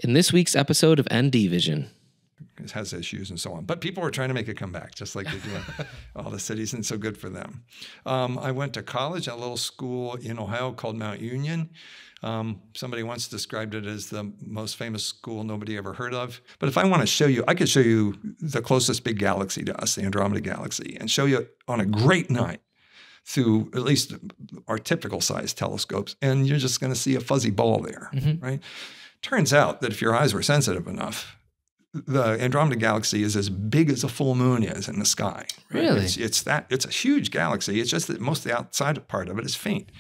In this week's episode of NDVision. It has issues and so on. But people are trying to make it come back, just like they do in all the cities, and so good for them. I went to college at a little school in Ohio called Mount Union. Somebody once described it as the most famous school nobody ever heard of. But if I want to show you, I could show you the closest big galaxy to us, the Andromeda Galaxy, and show you on a great night through at least our typical size telescopes, and you're just going to see a fuzzy ball there, right? Turns out that if your eyes were sensitive enough, the Andromeda Galaxy is as big as a full moon is in the sky. Right? Really? It's a huge galaxy. It's just that most of the outside part of it is faint.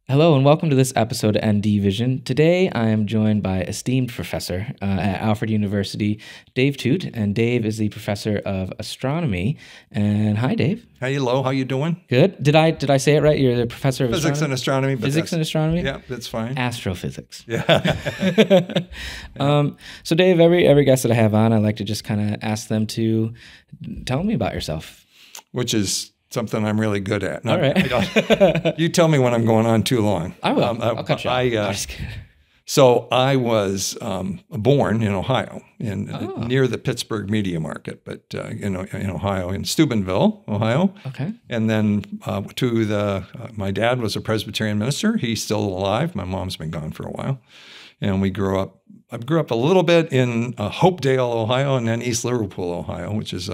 Hello and welcome to this episode of NDVision. Today I am joined by esteemed professor at Alfred University, Dave Toot, and Dave is the professor of astronomy. And hi, Dave. Hello, how you doing? Good. Did I say it right? You're the professor of physics and astronomy. But physics and astronomy. Yeah, that's fine. Astrophysics. Yeah. So Dave, every guest that I have on, I like to just kind of ask them to tell me about yourself. Which is something I'm really good at. All right. You tell me when I'm going on too long. I will. I'll cut you off. So I was born in Ohio, near the Pittsburgh Media Market, but in Ohio, in Steubenville, Ohio. Okay. And then my dad was a Presbyterian minister. He's still alive. My mom's been gone for a while. And I grew up a little bit in Hopedale, Ohio, and then East Liverpool, Ohio, which is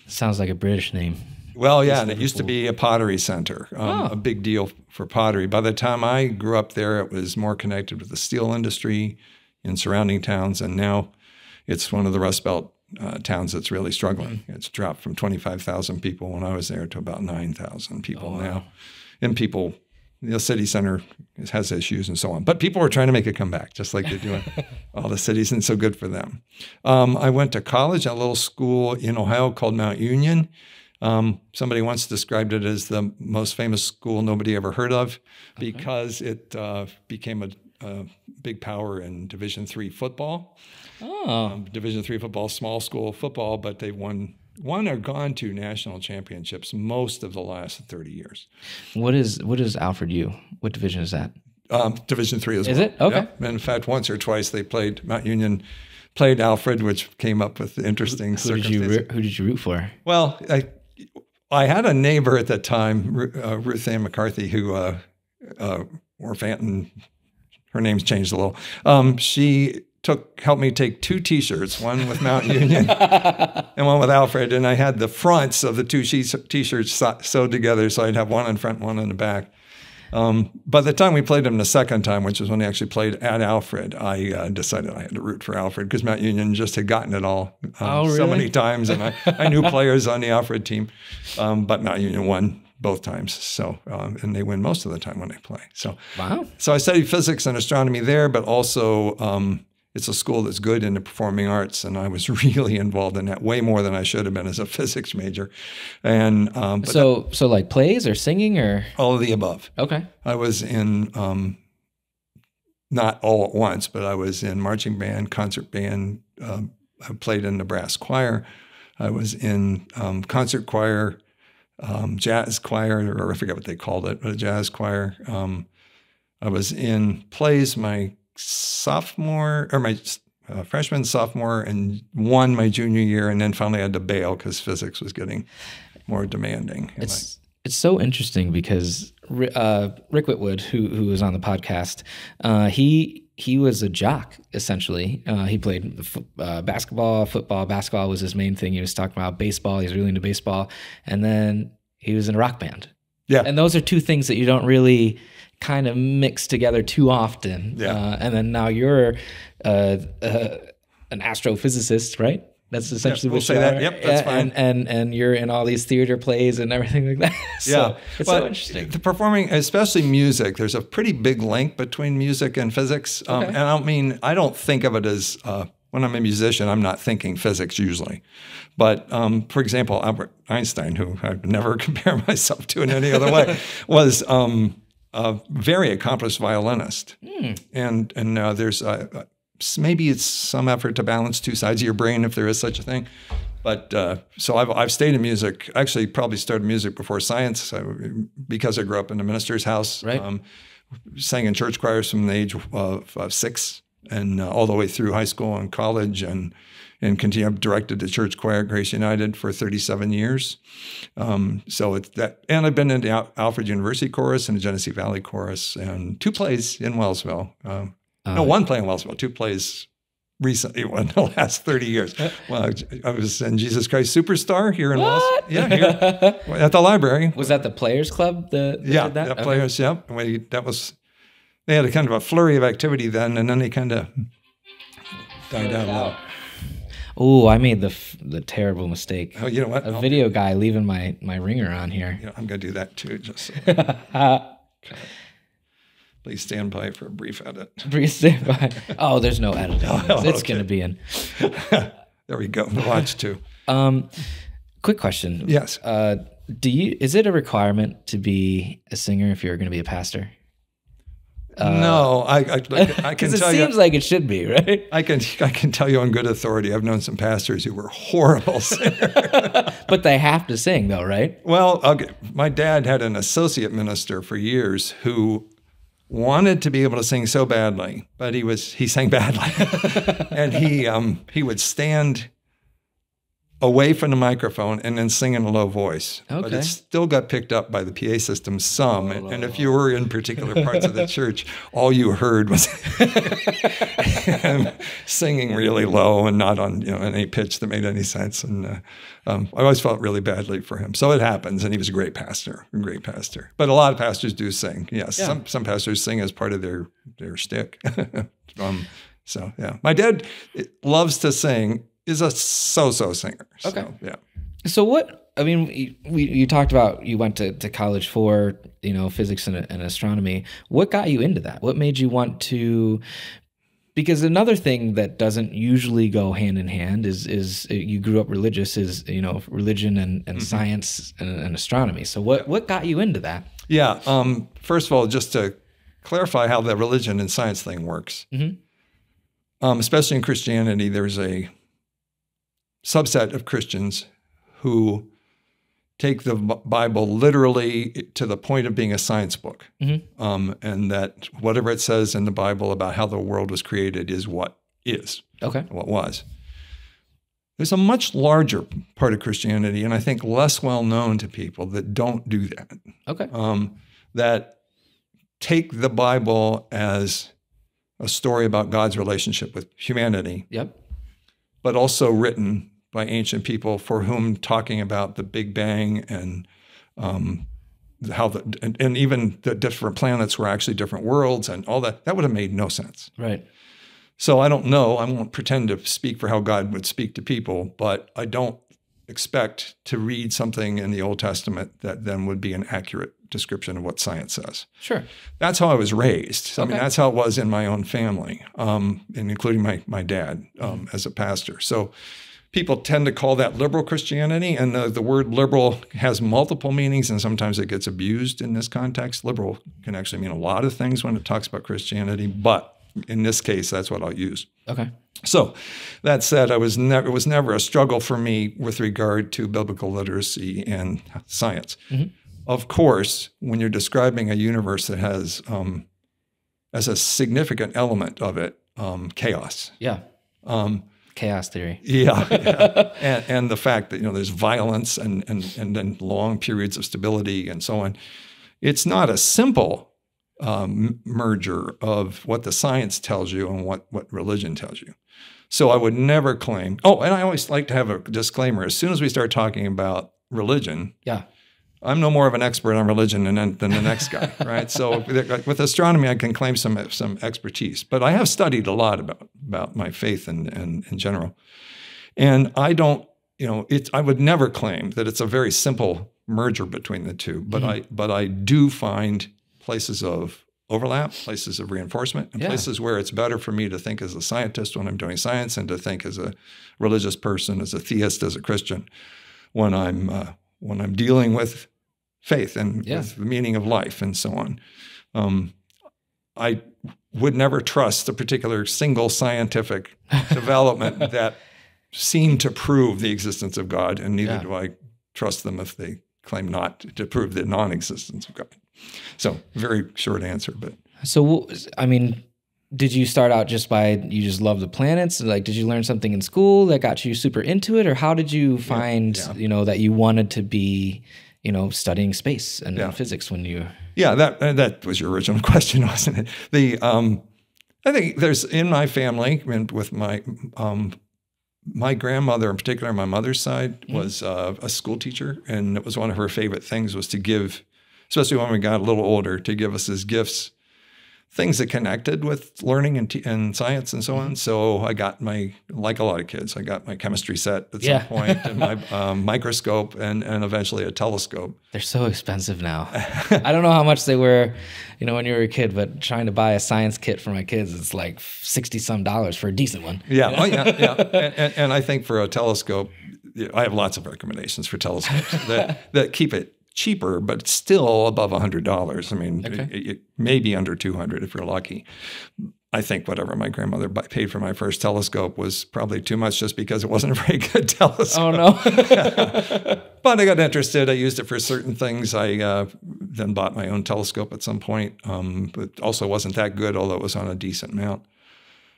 sounds like a British name. Well, yeah, and it used to be a pottery center, a big deal for pottery. By the time I grew up there, it was more connected with the steel industry in surrounding towns, and now it's one of the Rust Belt towns that's really struggling. It's dropped from 25,000 people when I was there to about 9,000 people now. And the city center has issues and so on. But people are trying to make it come back, just like they do in all the cities, and so good for them. I went to college at a little school in Ohio called Mount Union. Somebody once described it as the most famous school nobody ever heard of because it became a big power in Division III football. Division III football, small school football, but they've won or gone to national championships most of the last 30 years. What is Alfred U? What division is that? Division III as well. Is it? Okay. Yeah. In fact, once or twice they played Mount Union. Played Alfred, which came up with interesting circumstances. Who did you root for? Well, I had a neighbor at that time, Ruth Ann McCarthy, who, or Fanton, her name's changed a little. She helped me take two T-shirts, one with Mount Union and one with Alfred, and I had the fronts of the two T-shirts sewed together, so I'd have one in front, one in the back. By the time we played them the second time, which was when they actually played at Alfred, I decided I had to root for Alfred because Mount Union just had gotten it all really? So many times, and I knew players on the Alfred team, but Mount Union won both times. So and they win most of the time when they play. So wow. So I studied physics and astronomy there, but also it's a school that's good in the performing arts, and I was really involved in that way more than I should have been as a physics major. And so like plays or singing or all of the above. Okay. I was in not all at once, but I was in marching band, concert band. I played in the brass choir. I was in concert choir, jazz choir, or I forget what they called it, but a jazz choir. I was in plays my freshman, sophomore, and won my junior year, and then finally had to bail because physics was getting more demanding. It's so interesting because Rick Whitwood, who was on the podcast, he was a jock essentially. He played basketball, football. Basketball was his main thing. He was talking about baseball. He was really into baseball, and then he was in a rock band. Yeah, and those are two things that you don't really kind of mixed together too often. Yeah. And then now you're an astrophysicist, right? That's essentially we'll what say you that. are. Yep, that's fine. And you're in all these theater plays and everything like that. So it's so interesting. The performing, especially music, there's a pretty big link between music and physics. Okay. And I don't think of it as, when I'm a musician, I'm not thinking physics usually. But for example, Albert Einstein, who I'd never compare myself to in any other way, was a very accomplished violinist. And there's maybe it's some effort to balance two sides of your brain if there is such a thing. But so I've stayed in music. Actually, probably started music before science because I grew up in a minister's house. Right. Sang in church choirs from the age of 6 and all the way through high school and college, and continue. I've directed the church choir at Grace United for 37 years. So it's that, and I've been in the Alfred University chorus and the Genesee Valley chorus, and 2 plays in Wellsville. No, 1 play in Wellsville, 2 plays recently, in the last 30 years. Well, I was in Jesus Christ Superstar here in Wellsville. Yeah, here at the library. Was that the Players Club? Yeah, that Players. Yeah, they had a kind of a flurry of activity then, and then they kind of died out a little. Oh, I made the terrible mistake. Oh, you know what? A video guy leaving my ringer on here. Yeah, I'm going to do that too. Just so. Okay. Please stand by for a brief edit. Please stand by. Oh, there's no editing. It's going to be in. There we go. Watch too. Quick question. Yes. Is it a requirement to be a singer if you're going to be a pastor? No, I can tell you. Because it seems like it should be, right? I can tell you on good authority, I've known some pastors who were horrible singers. But they have to sing, though, right? Well, okay. My dad had an associate minister for years who wanted to be able to sing so badly, but he sang badly, and he would stand away from the microphone and then sing in a low voice. Okay. But it still got picked up by the PA system some. And if you were in particular parts of the church, all you heard was him singing really low and not on any pitch that made any sense. And I always felt really badly for him. So it happens, and he was a great pastor. But a lot of pastors do sing. Yes, yeah. Some pastors sing as part of their shtick. So yeah, my dad loves to sing. Is a so-so singer. Okay. So, yeah. So what, I mean, you talked about you went to college for, physics and astronomy. What got you into that? What made you want to, because another thing that doesn't usually go hand in hand is you grew up religious, is, religion and science and astronomy. So what got you into that? Yeah. First of all, just to clarify how the religion and science thing works, especially in Christianity, there's a subset of Christians who take the Bible literally to the point of being a science book, and that whatever it says in the Bible about how the world was created is what is, what was. There's a much larger part of Christianity, and I think less well known to people, that don't do that. That take the Bible as a story about God's relationship with humanity, but also written by ancient people for whom talking about the Big Bang and how and even the different planets were actually different worlds and all that would have made no sense. Right. So I don't know. I won't pretend to speak for how God would speak to people, but I don't expect to read something in the Old Testament that then would be an accurate description of what science says. Sure. That's how I was raised. I mean, that's how it was in my own family, and including my dad as a pastor. So people tend to call that liberal Christianity, and the word liberal has multiple meanings, and sometimes it gets abused in this context. Liberal can actually mean a lot of things when it talks about Christianity, but in this case, that's what I'll use. Okay. So that said, it was never a struggle for me with regard to biblical literacy and science. Of course, when you're describing a universe that has, as a significant element of it, chaos. Yeah. Chaos theory. And the fact that there's violence and then long periods of stability and so on. It's not a simple merger of what the science tells you and what religion tells you. So I would never claim. Oh, and I always like to have a disclaimer. As soon as we start talking about religion, I'm no more of an expert on religion than the next guy, right? So with astronomy, I can claim some expertise, but I have studied a lot about my faith in general, and I don't, I would never claim that it's a very simple merger between the two, but I do find places of overlap, places of reinforcement, and places where it's better for me to think as a scientist when I'm doing science and to think as a religious person, as a theist, as a Christian, when I'm dealing with faith and with the meaning of life and so on. I would never trust a particular single scientific development that seem to prove the existence of God, and neither do I trust them if they claim not to prove the non-existence of God. So very short answer, but. So, I mean, did you start out just you just love the planets? Like, did you learn something in school that got you super into it? Or how did you find, that you wanted to be, studying space and physics when you... Yeah, that was your original question, wasn't it? I think there's, in my family, and with my grandmother in particular, my mother's side, was a school teacher, and it was one of her favorite things was to give, especially when we got a little older, to give us as gifts things that connected with learning and science and so on. So I got like a lot of kids, I got my chemistry set at some point, and my microscope, and eventually a telescope. They're so expensive now. I don't know how much they were, when you were a kid, but trying to buy a science kit for my kids, it's like $60-some for a decent one. Yeah, and I think for a telescope, I have lots of recommendations for telescopes that keep it cheaper, but still above $100. I mean, it may be under $200 if you're lucky. I think whatever my grandmother paid for my first telescope was probably too much, just because it wasn't a very good telescope. Oh, no. But I got interested. I used it for certain things. I then bought my own telescope at some point, but also wasn't that good, although it was on a decent mount.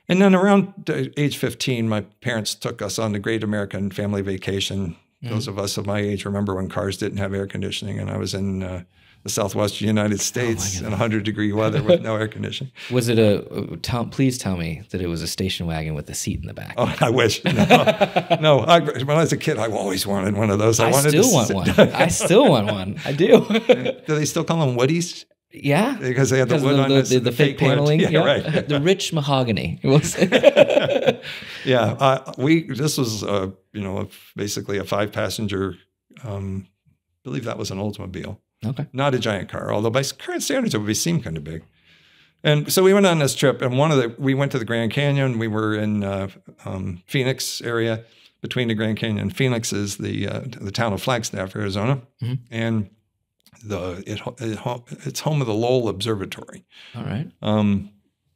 And then around age 15, my parents took us on the Great American Family Vacation. Those of us of my age remember when cars didn't have air conditioning, and I was in the southwestern United States in 100-degree weather with no air conditioning. Was it please tell me that it was a station wagon with a seat in the back. Oh, I wish. No. When I was a kid, I always wanted one of those. I still want one. I still want one. I do. Do they still call them Woodies? Yeah, because they had the wood on the fake paneling. Yeah, right. The rich mahogany. This was basically a 5-passenger. I believe that was an Oldsmobile. Okay, not a giant car. Although by current standards, it would seem kind of big. And so we went on this trip, and we went to the Grand Canyon. We were in Phoenix area. Between the Grand Canyon and Phoenix is the town of Flagstaff, Arizona, and it's home of the Lowell Observatory. All right.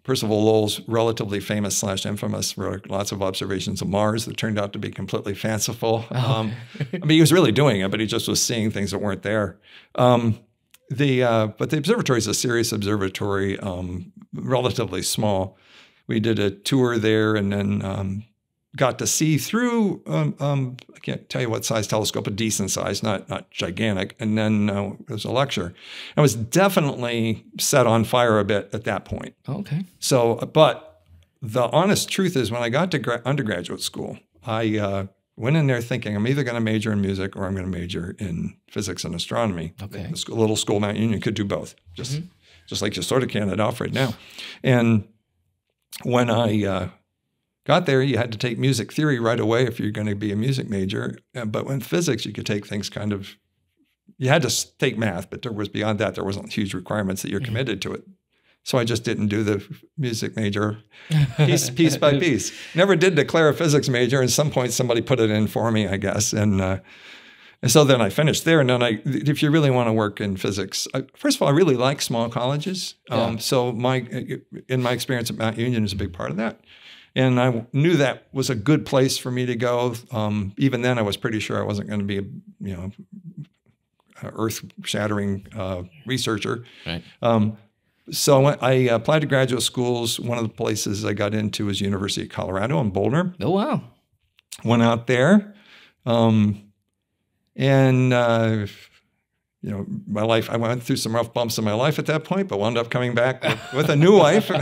Percival Lowell's relatively famous / infamous for lots of observations of Mars that turned out to be completely fanciful. I mean, he was really doing it, but he just was seeing things that weren't there. But the observatory is a serious observatory, relatively small. We did a tour there, and then got to see through, I can't tell you what size telescope, a decent size, not gigantic. And then there was a lecture. I was definitely set on fire a bit at that point. Okay. So, but the honest truth is, when I got to undergraduate school, I went in there thinking I'm either going to major in music or I'm going to major in physics and astronomy. Okay. The little school, Mount Union, could do both, just like you sort of can at Alfred now. And when I got there, you had to take music theory right away if you're going to be a music major. But in physics, you could take things you had to take math, but there was beyond that, there wasn't huge requirements that you're committed to it. So I just didn't do the music major piece by piece. Never did declare a physics major. At some point, somebody put it in for me, I guess. And so then I finished there. And then if you really want to work in physics, first of all, I really like small colleges. So in my experience at Mount Union is a big part of that. And I knew that was a good place for me to go. Even then, I was pretty sure I wasn't going to be a earth-shattering researcher. Right. So I applied to graduate schools. One of the places I got into was University of Colorado in Boulder. Oh, wow. Went out there. My life, I went through some rough bumps in my life at that point, but wound up coming back with a new wife. Were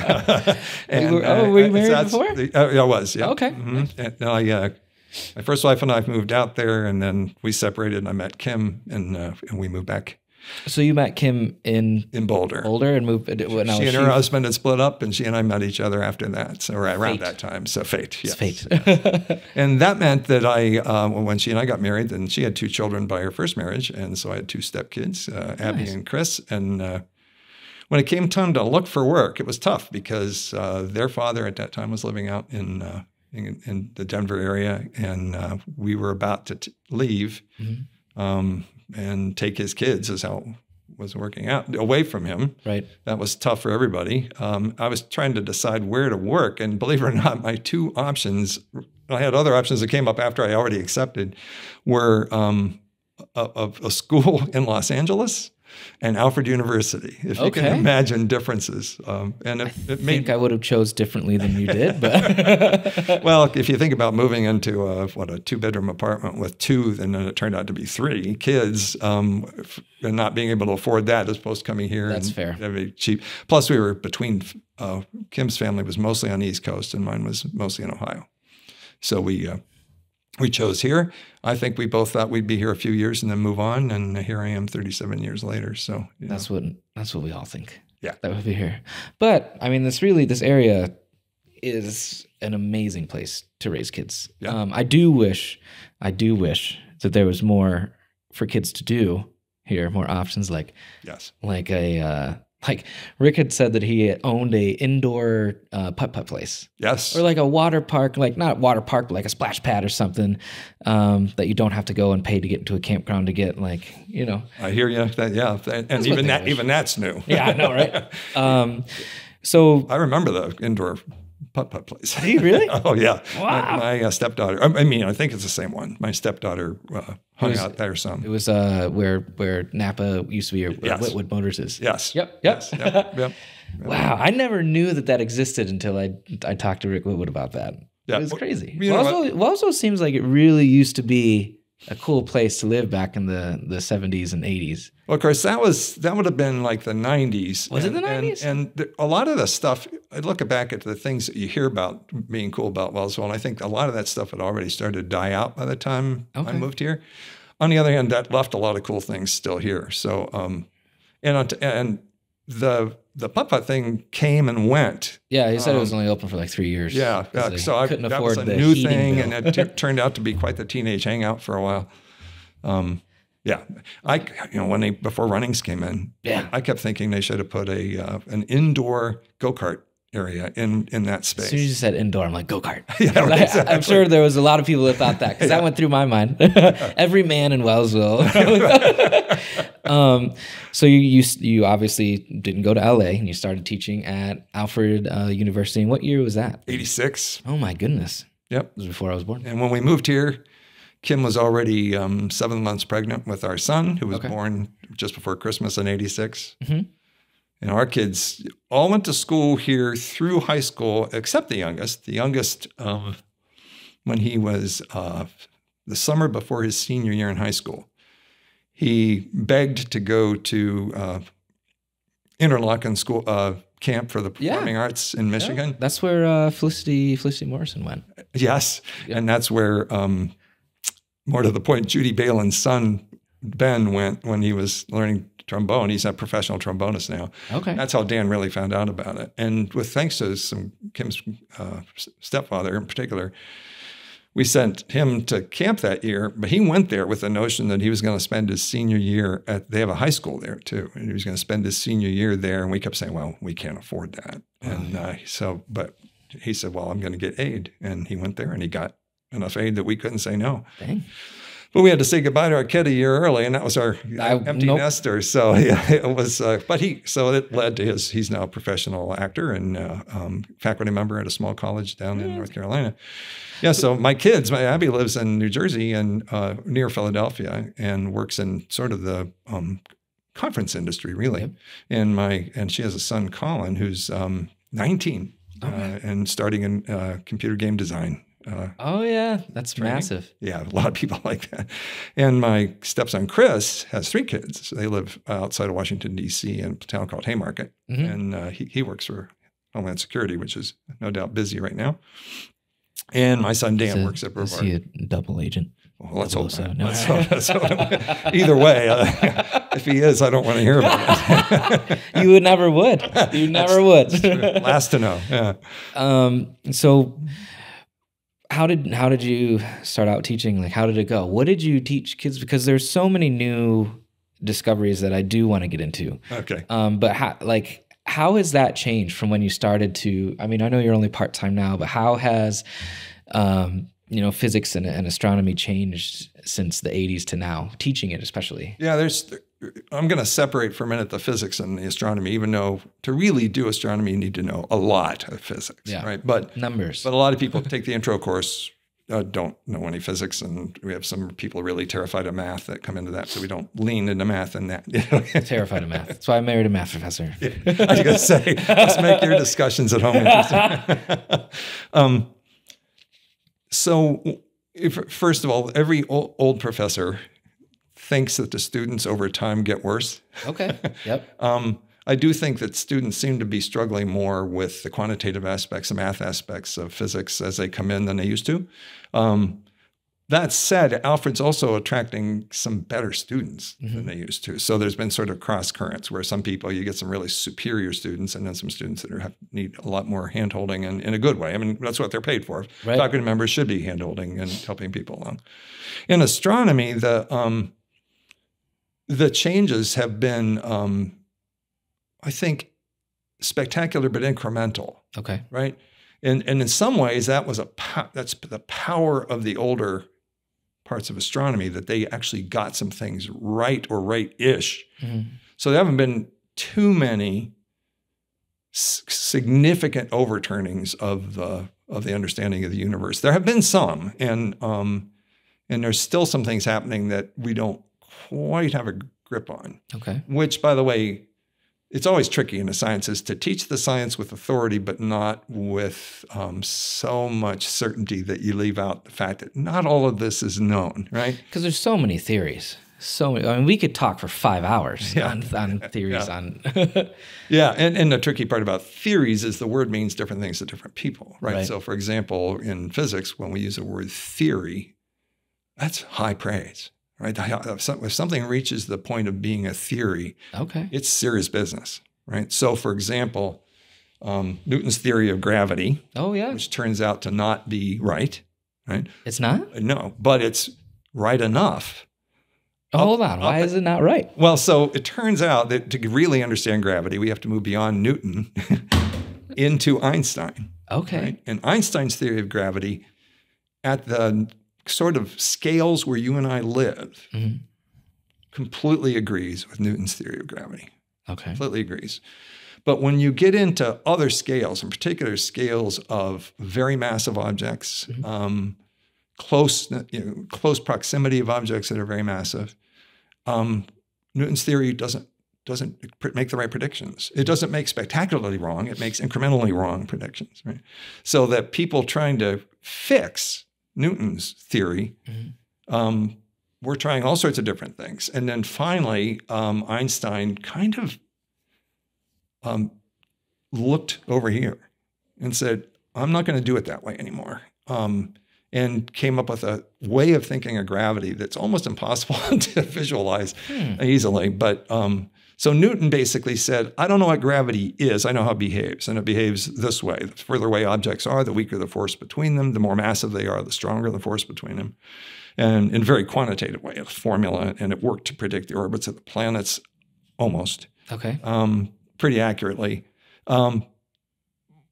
you married before? I was, yeah. Okay. And my first wife and I moved out there, and then we separated, and I met Kim, and we moved back. So you met Kim in Boulder. Boulder, and moved. She and her husband had split up, and she and I met each other after that. So around that time, so fate. Yes. It's fate. And that meant that when she and I got married, then she had 2 children by her first marriage, and so I had 2 stepkids, Abby and Chris. And when it came time to look for work, it was tough because their father at that time was living out in the Denver area, and we were about to leave. And take his kids, is how it was working out, away from him. Right. That was tough for everybody. I was trying to decide where to work, and believe it or not, my 2 options I had other options that came up after I already accepted, were a school in Los Angeles and Alfred University, if you can imagine differences. And I think I would have chose differently than you did, but well, if you think about moving into a 2-bedroom apartment with 2, and then it turned out to be 3 kids, and not being able to afford that as opposed to coming here. That's fair. Be cheap. Plus, we were between. Kim's family was mostly on the East Coast, and mine was mostly in Ohio. So we chose here. I think we both thought we'd be here a few years and then move on, and here I am 37 years later. So that's what we all think. Yeah, that would be here. But I mean, this area is an amazing place to raise kids. Yeah. I do wish that there was more for kids to do here, more options like like Rick had said that he owned a indoor putt-putt place. Yes. Or like a water park, like not water park, but like a splash pad or something that you don't have to go and pay to get into a campground to get, like, you know. I hear you. And even that's new. Yeah, I know, right? So I remember the indoor putt-putt place. Do you really? Oh, yeah. Wow. My stepdaughter, I think it's the same one. My stepdaughter hung out there some. It was where Napa used to be, or Whitwood Motors is. Yes. Yep. Yes. Yep. Wow. I never knew that existed until I talked to Rick Whitwood about that. Yeah. It was crazy. Well, seems like it really used to be a cool place to live back in the 70s and 80s. Well, of course, that would have been like the 90s. Was it the 90s? And a lot of the stuff, I look back at the things that you hear about being cool about Wellsville, and I think a lot of that stuff had already started to die out by the time I moved here. On the other hand, that left a lot of cool things still here. So, and the putt-putt thing came and went. Yeah, he said it was only open for like 3 years. Yeah, so that was a new thing, and it turned out to be quite the teenage hangout for a while. Yeah, before runnings came in, I kept thinking they should have put an indoor go-kart area in that space. As soon as you said indoor, I'm like, go-kart. Yeah, right, exactly. I'm sure there was a lot of people that thought that, because that went through my mind. Every man in Wellsville. So you obviously didn't go to LA, and you started teaching at Alfred University. And what year was that? 86. Oh my goodness. Yep. It was before I was born. And when we moved here, Kim was already 7 months pregnant with our son, who was born just before Christmas in 86. Mm-hmm. And our kids all went to school here through high school, except the youngest. The youngest, when he was the summer before his senior year in high school, he begged to go to Interlochen school camp for the performing arts in Michigan. Yeah. That's where Felicity Morrison went. Yes, and that's where, more to the point, Judy Balin's son Ben went when he was learning trombone. He's a professional trombonist now. Okay. That's how Dan really found out about it. And with thanks to Kim's stepfather in particular, we sent him to camp that year, but he went there with the notion that he was going to spend his senior year they have a high school there too, and he was going to spend his senior year there. And we kept saying, well, we can't afford that. But he said, well, I'm going to get aid. And he went there and he got enough aid that we couldn't say no. Dang. But we had to say goodbye to our kid a year early, and that was our empty nester. So it was, so it led to he's now a professional actor and faculty member at a small college down in North Carolina. Yeah, so Abby lives in New Jersey and near Philadelphia, and works in sort of the conference industry, really. Yep. And she has a son, Colin, who's 19 and starting in computer game design. That's training. Massive. Yeah, a lot of people like that. And my stepson Chris has 3 kids. So they live outside of Washington, D.C. in a town called Haymarket. Mm-hmm. And he works for Homeland Security, which is no doubt busy right now. And my son Dan works at Brevard. Is he a double agent? Well, let's hope so. No. Let's hope. Either way, if he is, I don't want to hear about it. You never would. You never would. That's true. Last to know. Yeah. So how did you start out teaching? Like, how did it go? What did you teach kids? Because there's so many new discoveries that I do want to get into. Okay. But how has that changed from when you started to? I mean, I know you're only part-time now, but how has physics and astronomy changed since the 80s to now? Teaching it, especially. Yeah, I'm going to separate for a minute the physics and the astronomy, even though to really do astronomy, you need to know a lot of physics, right? But numbers. But a lot of people take the intro course don't know any physics, and we have some people really terrified of math that come into that, so we don't lean into math and that. Terrified of math. That's why I married a math professor. Yeah. I was going to say, let's make your discussions at home interesting. So, first of all, every old professor thinks that the students over time get worse. Okay. Yep. I do think that students seem to be struggling more with the quantitative aspects, the math aspects of physics as they come in than they used to. That said, Alfred's also attracting some better students than they used to. So there's been sort of cross currents where some people, you get some really superior students and then some students that need a lot more hand-holding and in a good way. I mean, that's what they're paid for. Right. Faculty members should be hand-holding and helping people along. In astronomy, the changes have been, I think, spectacular but incremental. Okay. Right. And in some ways, that's the power of the older parts of astronomy, that they actually got some things right or right-ish. So there haven't been too many significant overturnings of the understanding of the universe. There have been some, and there's still some things happening that we don't quite have a grip on. Okay. Which, by the way, it's always tricky in the sciences to teach the science with authority, but not with so much certainty that you leave out the fact that not all of this is known, right? Because there's so many theories. So many, I mean, we could talk for 5 hours on theories on. Yeah, and the tricky part about theories is the word means different things to different people, right? So, for example, in physics, when we use the word theory, that's high praise. Right? If something reaches the point of being a theory, it's serious business, right? So, for example, Newton's theory of gravity, which turns out to not be right? It's not? No, but it's right enough. Hold on. Why is it not right? Well, so it turns out that to really understand gravity, we have to move beyond Newton into Einstein. Okay. Right? And Einstein's theory of gravity at the sort of scales where you and I live completely agrees with Newton's theory of gravity. Okay. Completely agrees. But when you get into other scales, in particular scales of very massive objects, close proximity of objects that are very massive, Newton's theory doesn't make the right predictions. It doesn't make spectacularly wrong. It makes incrementally wrong predictions. Right? So that people trying to fix Newton's theory, we're trying all sorts of different things. And then finally, Einstein kind of looked over here and said, I'm not going to do it that way anymore. And came up with a way of thinking of gravity that's almost impossible to visualize easily. But so Newton basically said, I don't know what gravity is. I know how it behaves. And it behaves this way. The further away objects are, the weaker the force between them. The more massive they are, the stronger the force between them. And in a very quantitative way, a formula. And it worked to predict the orbits of the planets almost. Okay. Pretty accurately. But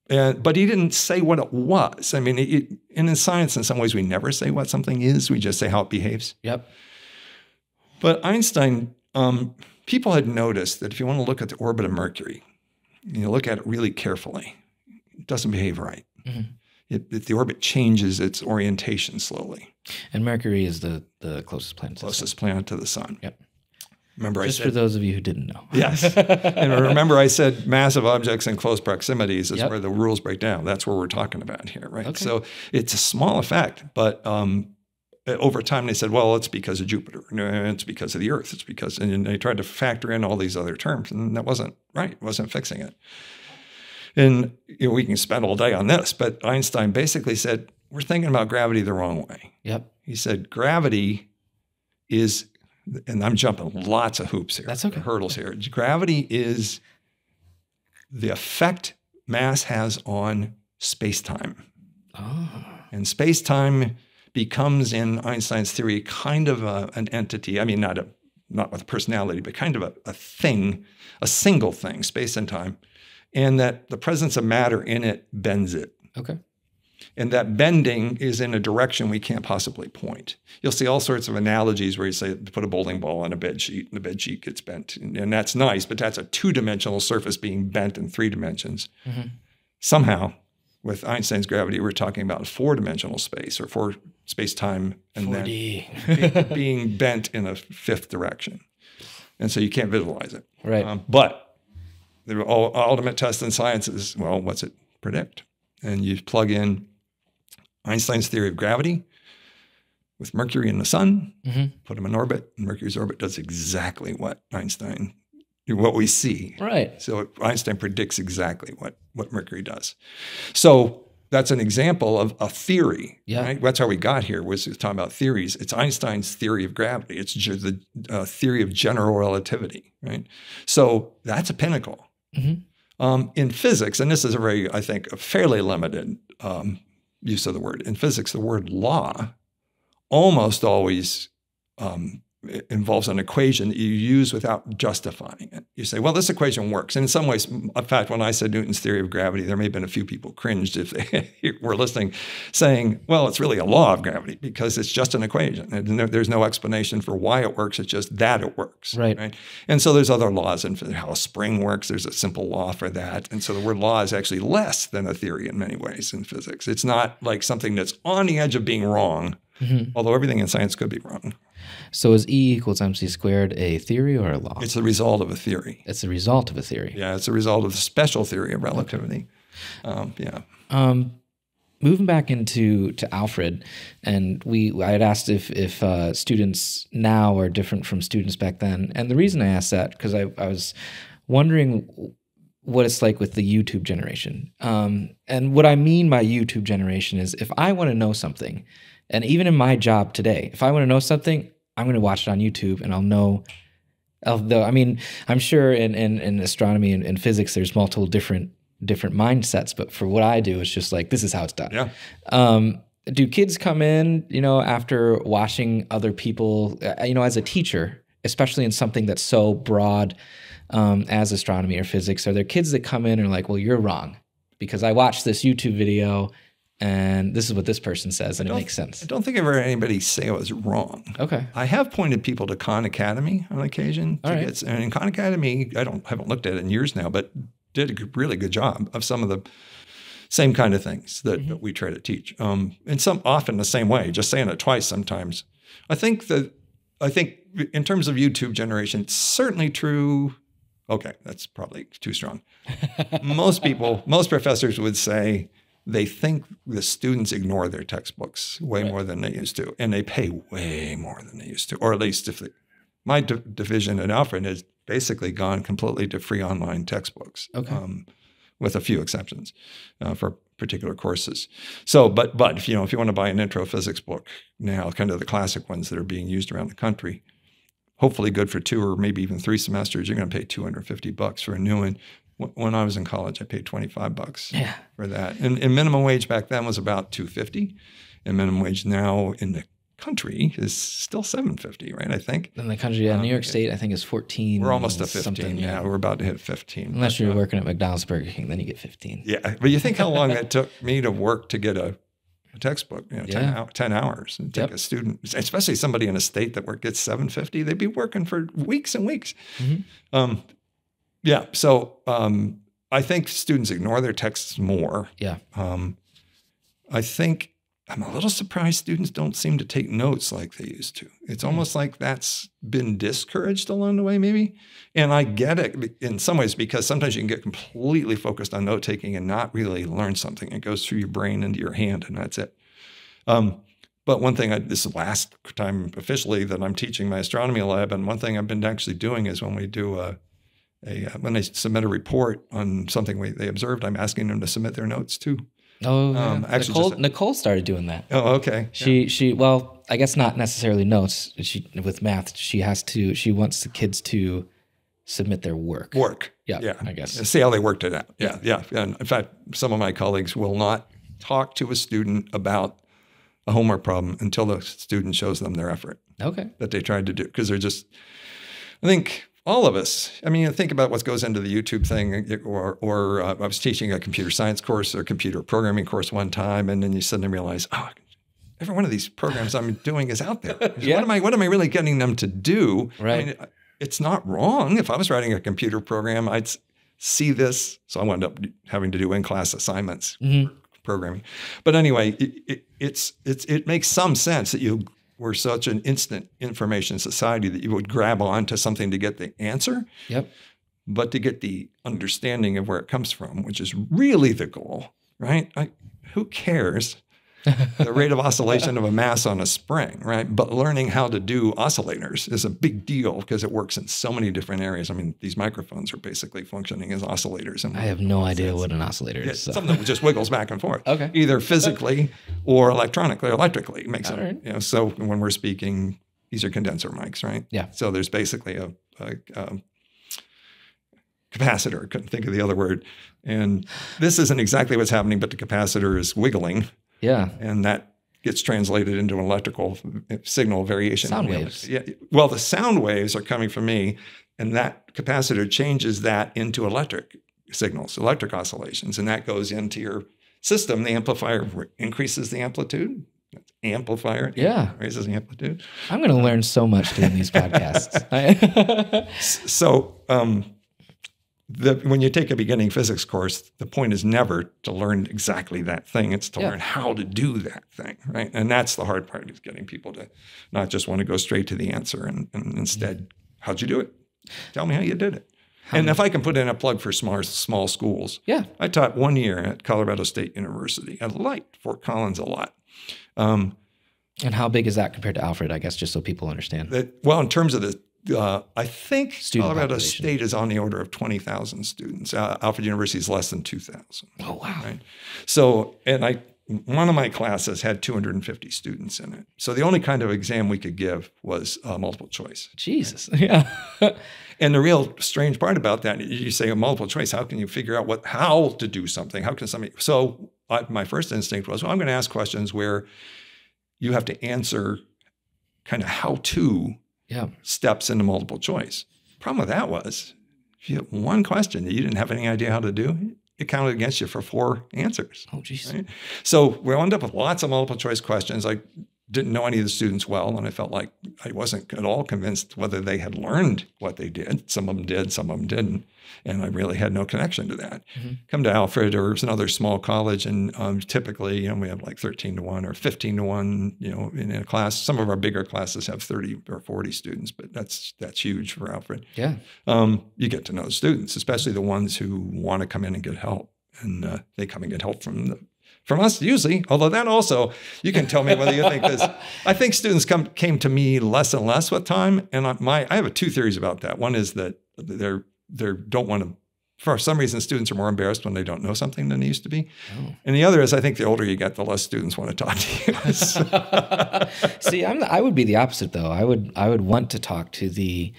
he didn't say what it was. I mean, and in science, in some ways, we never say what something is. We just say how it behaves. Yep. But Einstein, people had noticed that if you want to look at the orbit of Mercury, you look at it really carefully, it doesn't behave right. The orbit changes its orientation slowly. And Mercury is the closest planet to the sun. Closest planet to the sun. Yep. Remember, just for those of you who didn't know. Yes. And remember I said massive objects in close proximities is where the rules break down. That's what we're talking about here, right? Okay. So it's a small effect, but over time they said, well, it's because of Jupiter. No, it's because of the Earth. It's because, and they tried to factor in all these other terms, and that wasn't right. It wasn't fixing it. And we can spend all day on this, but Einstein basically said, we're thinking about gravity the wrong way. Yep. He said, gravity is, and I'm jumping lots of hoops here. That's okay. Hurdles here. Gravity is the effect mass has on space-time. Oh. And space-time becomes, in Einstein's theory, kind of an entity. I mean, not with a personality, but kind of a thing, a single thing, space and time. And that the presence of matter in it bends it. Okay. And that bending is in a direction we can't possibly point. You'll see all sorts of analogies where you say, put a bowling ball on a bed sheet, and the bed sheet gets bent. And that's nice, but that's a two-dimensional surface being bent in 3 dimensions. Somehow, with Einstein's gravity, we're talking about 4-dimensional space or 4 space-time and 4D. then being bent in a 5th direction. And so you can't visualize it. Right. But the ultimate test in science is, well, what's it predict? And you plug in Einstein's theory of gravity with Mercury and the sun, put them in orbit, and Mercury's orbit does exactly what we see. Right. So Einstein predicts exactly what Mercury does. So that's an example of a theory. Yeah. Right? That's how we got here, was talking about theories. It's Einstein's theory of gravity. It's the theory of general relativity, right? So that's a pinnacle. In physics, and this is I think, a fairly limited use of the word. In physics, the word law almost always it involves an equation that you use without justifying it. You say, well, this equation works. And in some ways, in fact, when I said Newton's theory of gravity, there may have been a few people cringed if they were listening, saying, well, it's really a law of gravity because it's just an equation. And there's no explanation for why it works. It's just that it works. Right. And so there's other laws in how a spring works. There's a simple law for that. And so the word law is actually less than a theory in many ways in physics. It's not like something that's on the edge of being wrong, although everything in science could be wrong. So is E equals MC squared a theory or a law? It's the result of a theory. It's the result of a theory. Yeah, it's a result of the special theory of relativity. Moving back to Alfred, and I had asked if students now are different from students back then. And the reason I asked that, because I was wondering what it's like with the YouTube generation. And what I mean by YouTube generation is if I want to know something, and even in my job today, if I want to know something, I'm going to watch it on YouTube and I'll know. Although, I mean, I'm sure in astronomy and physics, there's multiple different mindsets. But for what I do, it's just like, this is how it's done. Yeah. Do kids come in, after watching other people, as a teacher, especially in something that's so broad as astronomy or physics, are there kids that come in and are like, well, you're wrong because I watched this YouTube video and this is what this person says, and it makes sense. I don't think I've ever heard anybody say I was wrong. Okay. I have pointed people to Khan Academy on occasion. And in Khan Academy, I haven't looked at it in years now, but did a really good job of some of the same kind of things that we try to teach. And some often the same way, just saying it twice sometimes. I think in terms of YouTube generation, it's certainly true. Okay, that's probably too strong. Most professors would say they think the students ignore their textbooks way more than they used to, and they pay way more than they used to, or at least my division at Alfred has basically gone completely to free online textbooks, with a few exceptions for particular courses. So, but if you want to buy an intro physics book now, kind of the classic ones that are being used around the country, hopefully good for 2 or maybe even 3 semesters, you're going to pay $250 for a new one. When I was in college, I paid $25 for that. And minimum wage back then was about $250, and minimum wage now in the country is still $750, right? I think. In the country, New York State, I think is 14. We're almost at 15. Yeah, we're about to hit 15. Unless you're working at McDonald's, Burger King, then you get 15. Yeah, but you think how long it took me to work to get a textbook? 10 hours. And take a student, especially somebody in a state that gets $750, they'd be working for weeks and weeks. So I think students ignore their texts more. I think I'm a little surprised students don't seem to take notes like they used to. It's almost like that's been discouraged along the way, maybe. And I get it in some ways because sometimes you can get completely focused on note taking and not really learn something. It goes through your brain into your hand, and that's it. But one thing, this is the last time officially that I'm teaching my astronomy lab, and one thing I've been actually doing is when we do when they submit a report on something they observed, I'm asking them to submit their notes too. Actually, Nicole started doing that. Oh, okay. She well, I guess not necessarily notes. With math, she wants the kids to submit their work. Yeah, I guess. And see how they worked it out. Yeah. And in fact, some of my colleagues will not talk to a student about a homework problem until the student shows them their effort. That they tried to do, because they're just, I think. All of us. I mean, think about what goes into the YouTube thing, or I was teaching a computer science course or computer programming course one time, and then you suddenly realize, every one of these programs I'm doing is out there. What am I really getting them to do? Right. I mean, it's not wrong. If I was writing a computer program, I'd see this. So I wound up having to do in-class assignments programming. But anyway, it makes some sense that you were such an instant information society that you would grab on to something to get the answer. Yep. But to get the understanding of where it comes from, which is really the goal, right? Who cares the rate of oscillation of a mass on a spring, right? But learning how to do oscillators is a big deal because it works in so many different areas. I mean, these microphones are basically functioning as oscillators. And I have no idea what an oscillator is. So. Something that just wiggles back and forth, okay. Either physically or electronically. Electrically makes it. Right. You know, so when we're speaking, these are condenser mics, right? Yeah. So there's basically a capacitor. I couldn't think of the other word. And this isn't exactly what's happening, but the capacitor is wiggling. Yeah. And that gets translated into an electrical signal variation. Sound waves. Yeah. Well, the sound waves are coming from me, and that capacitor changes that into electric signals, electric oscillations, and that goes into your system. The amplifier increases the amplitude. Amplifier raises the amplitude. I'm going to learn so much doing these podcasts. So when you take a beginning physics course, the point is never to learn exactly that thing. It's to learn how to do that thing, right? And that's the hard part, is getting people to not just want to go straight to the answer and instead, how'd you do it? Tell me how you did it. And if I can put in a plug for small schools, I taught 1 year at Colorado State University. I liked Fort Collins a lot. And how big is that compared to Alfred, I guess, just so people understand? Well, in terms of the I think student Colorado population. State is on the order of 20,000 students. Alfred University is less than 2,000. Oh, wow. Right? So, one of my classes had 250 students in it. So the only kind of exam we could give was multiple choice. Jesus. Yeah. And the real strange part about that, you say a multiple choice, how can you figure out how to do something? How can somebody? So my first instinct was, well, I'm going to ask questions where you have to answer kind of how-to steps into multiple choice. Problem with that was, if you had one question that you didn't have any idea how to do, it counted against you for 4 answers. Oh, geez. Right? So we wound up with lots of multiple choice questions. I didn't know any of the students well, and I felt like I wasn't at all convinced whether they had learned what they did. Some of them did, some of them didn't. And I really had no connection to that. Mm-hmm. Come to Alfred, or it's another small college, and typically, we have like 13-to-1 or 15-to-1, in a class. Some of our bigger classes have 30 or 40 students, but that's huge for Alfred. Yeah. You get to know the students, especially the ones who want to come in and get help. And they come and get help from us usually, although that also, you can tell me whether you think this. I think students came to me less and less with time. And I have 2 theories about that. One is that they don't want to, for some reason, students are more embarrassed when they don't know something than they used to be. Oh. And the other is, I think the older you get, the less students want to talk to you. See, I would be the opposite though. I would want to talk to the,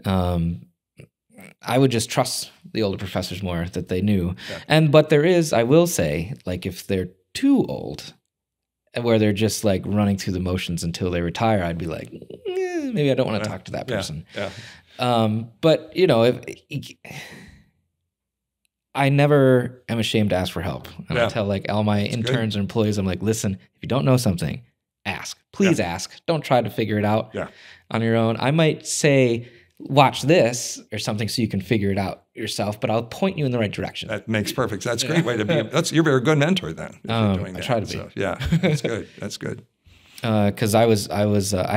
I would just trust the older professors more, that they knew. Yeah. But there is, I will say, like if they're too old, where they're just like running through the motions until they retire, I'd be like, maybe I don't want to talk to that person. Yeah. But I never am ashamed to ask for help. And I tell like all my interns and employees, I'm like, listen, if you don't know something, ask. Please ask. Don't try to figure it out on your own. I might say, watch this or something so you can figure it out yourself, but I'll point you in the right direction. That makes perfect. That's a great way to be. You're a very good mentor then. If you're doing that. I try to be. So, yeah, that's good. That's good. Because I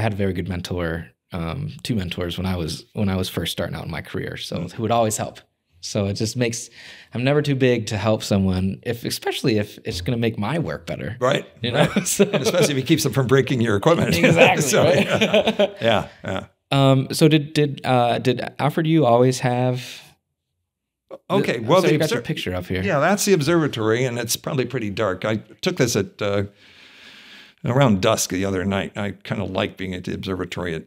had a very good mentor, 2 mentors when I was first starting out in my career. So who would always help. So it just makes, I'm never too big to help someone, especially if it's going to make my work better. Right. Right. So, and especially if it keeps them from breaking your equipment. Exactly. So, right? Yeah. So did Alfred, you always have? Okay. Well, you got your picture up here. Yeah, that's the observatory, and it's probably pretty dark. I took this at around dusk the other night. I kind of like being at the observatory at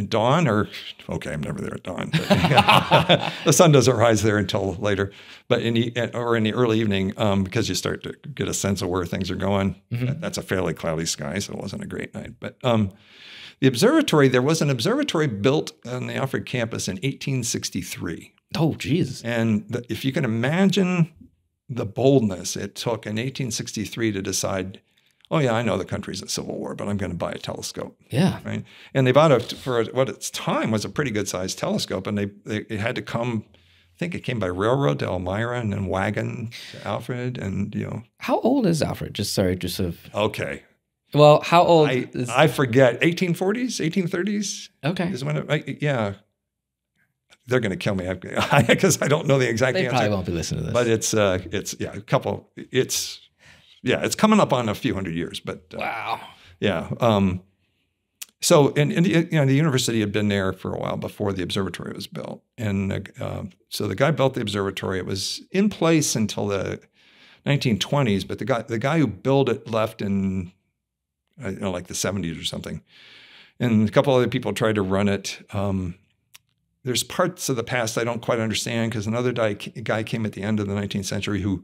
dawn, I'm never there at dawn. But, the sun doesn't rise there until later, but in the early evening, because you start to get a sense of where things are going. Mm-hmm. That's a fairly cloudy sky, so it wasn't a great night. But the observatory, there was an observatory built on the Alfred campus in 1863. Oh, Jesus. And if you can imagine the boldness it took in 1863 to decide, oh, yeah, I know the country's in civil war, but I'm going to buy a telescope. Yeah. Right. And they bought for what at its time was a pretty good sized telescope. And it had to come I think it came by railroad to Elmira and then wagon to Alfred. And, you know. How old is Alfred? Just of. Okay. Well, how old I forget. 1840s, 1830s? Okay. Is when it, yeah. They're going to kill me because I don't know the exact answer. They probably won't be listening to this. But it's yeah, a couple. It's coming up on a few hundred years. But wow. Yeah. So, and you know, the university had been there for a while before the observatory was built, and so the guy built the observatory. It was in place until the 1920s, but the guy who built it left in like the 70s or something, and a couple other people tried to run it. There's parts of the past I don't quite understand because another guy came at the end of the 19th century who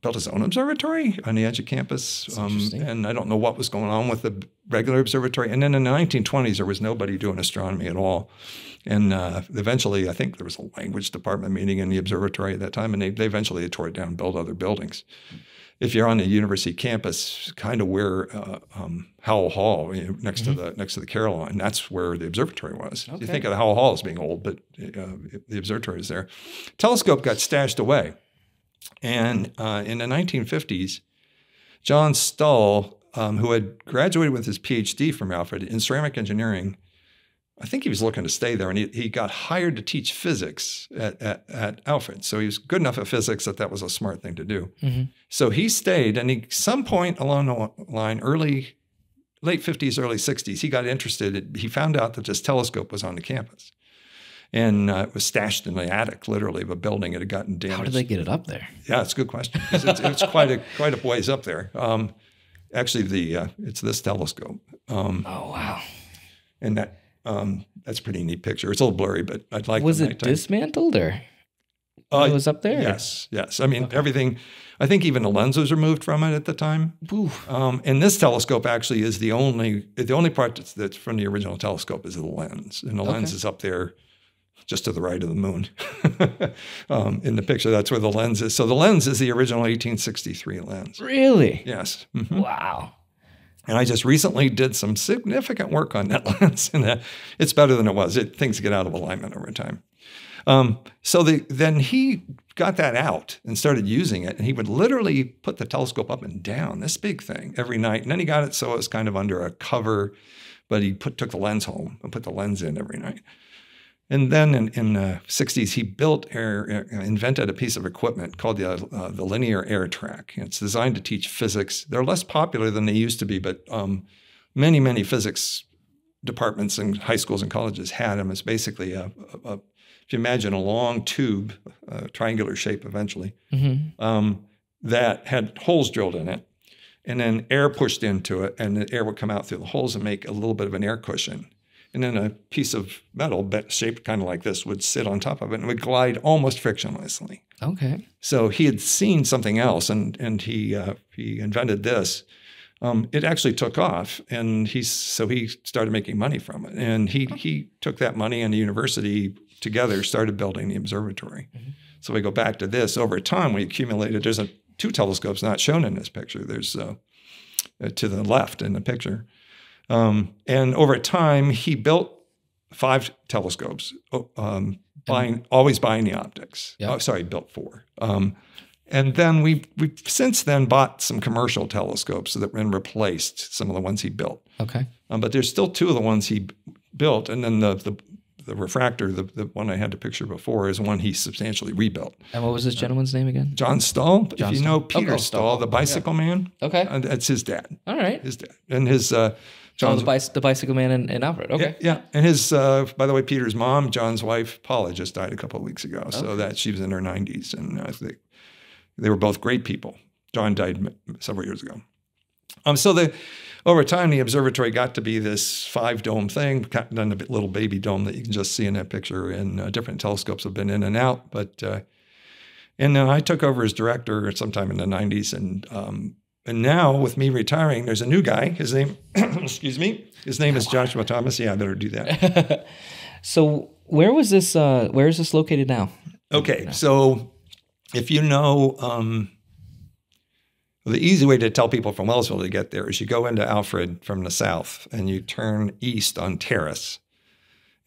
built his own observatory on the edge of campus. And I don't know what was going on with the regular observatory. And then in the 1920s, there was nobody doing astronomy at all. And eventually, I think there was a language department meeting in the observatory at that time, and they eventually tore it down and built other buildings. If you're on the university campus, kind of where Howell Hall, you know, next to the Caroline, that's where the observatory was. Okay. You think of the Howell Hall as being old, but the observatory is there. Telescope got stashed away. And in the 1950s, John Stull, who had graduated with his PhD from Alfred in ceramic engineering, I think he was looking to stay there, and he got hired to teach physics at Alfred. So he was good enough at physics that was a smart thing to do. Mm-hmm. So he stayed, and some point along the line, late 50s, early 60s, he got interested. He found out that this telescope was on the campus. And it was stashed in the attic, literally, of a building. It had gotten damaged. How did they get it up there? Yeah, it's a good question. It's quite a ways up there. Actually, it's this telescope. Oh wow! And that's a pretty neat picture. It's a little blurry, but I'd like. Was it dismantled or? It was up there. Yes. I mean, everything. I think even the lens was removed from it at the time. And this telescope actually is the only part that's from the original telescope is the lens, and the lens is up there, just to the right of the moon. In the picture, that's where the lens is. So the lens is the original 1863 lens. Really? Yes. Mm-hmm. Wow. And I just recently did some significant work on that lens, and it's better than it was. Things get out of alignment over time. So then he got that out and started using it, and he would literally put the telescope up and down, this big thing, every night. And then he got it so it was kind of under a cover, but he took the lens home and put the lens in every night. And then in the 60s, he invented a piece of equipment called the linear air track. It's designed to teach physics. They're less popular than they used to be, but many, many physics departments in high schools and colleges had them. It's basically if you imagine a long tube, triangular shape eventually, that had holes drilled in it, and then air pushed into it, and the air would come out through the holes and make a little bit of an air cushion. And then a piece of metal shaped kind of like this would sit on top of it and would glide almost frictionlessly. Okay. So he had seen something else, and he invented this. It actually took off, and he started making money from it. And he took that money, and the university together started building the observatory. Mm-hmm. So we go back to this. Over time, we accumulated. There's two telescopes not shown in this picture. There's to the left in the picture. And over time, he built 5 telescopes, always buying the optics. Yep. Built 4. And then we've since then bought some commercial telescopes and replaced some of the ones he built. Okay. But there's still 2 of the ones he built, and then the refractor, the one I had the picture before, is one he substantially rebuilt. And what was this gentleman's name again? John Stull. If you know Peter Stull, the bicycle man. Okay. That's his dad. All right. His dad. And his... the bicycle man in Alfred. Okay. Yeah. And his, by the way, Peter's mom, John's wife, Paula, just died a couple of weeks ago. So that she was in her 90s. And they were both great people. John died several years ago. Over time, the observatory got to be this 5-dome thing, then a little baby dome that you can just see in that picture. And different telescopes have been in and out. But and then I took over as director sometime in the 90s. And now, with me retiring, there's a new guy. His name, excuse me, his name is Joshua Thomas. Yeah, I better do that. So where is this located now? Okay, so if you know, the easy way to tell people from Wellsville to get there is you go into Alfred from the south, and you turn east on Terrace.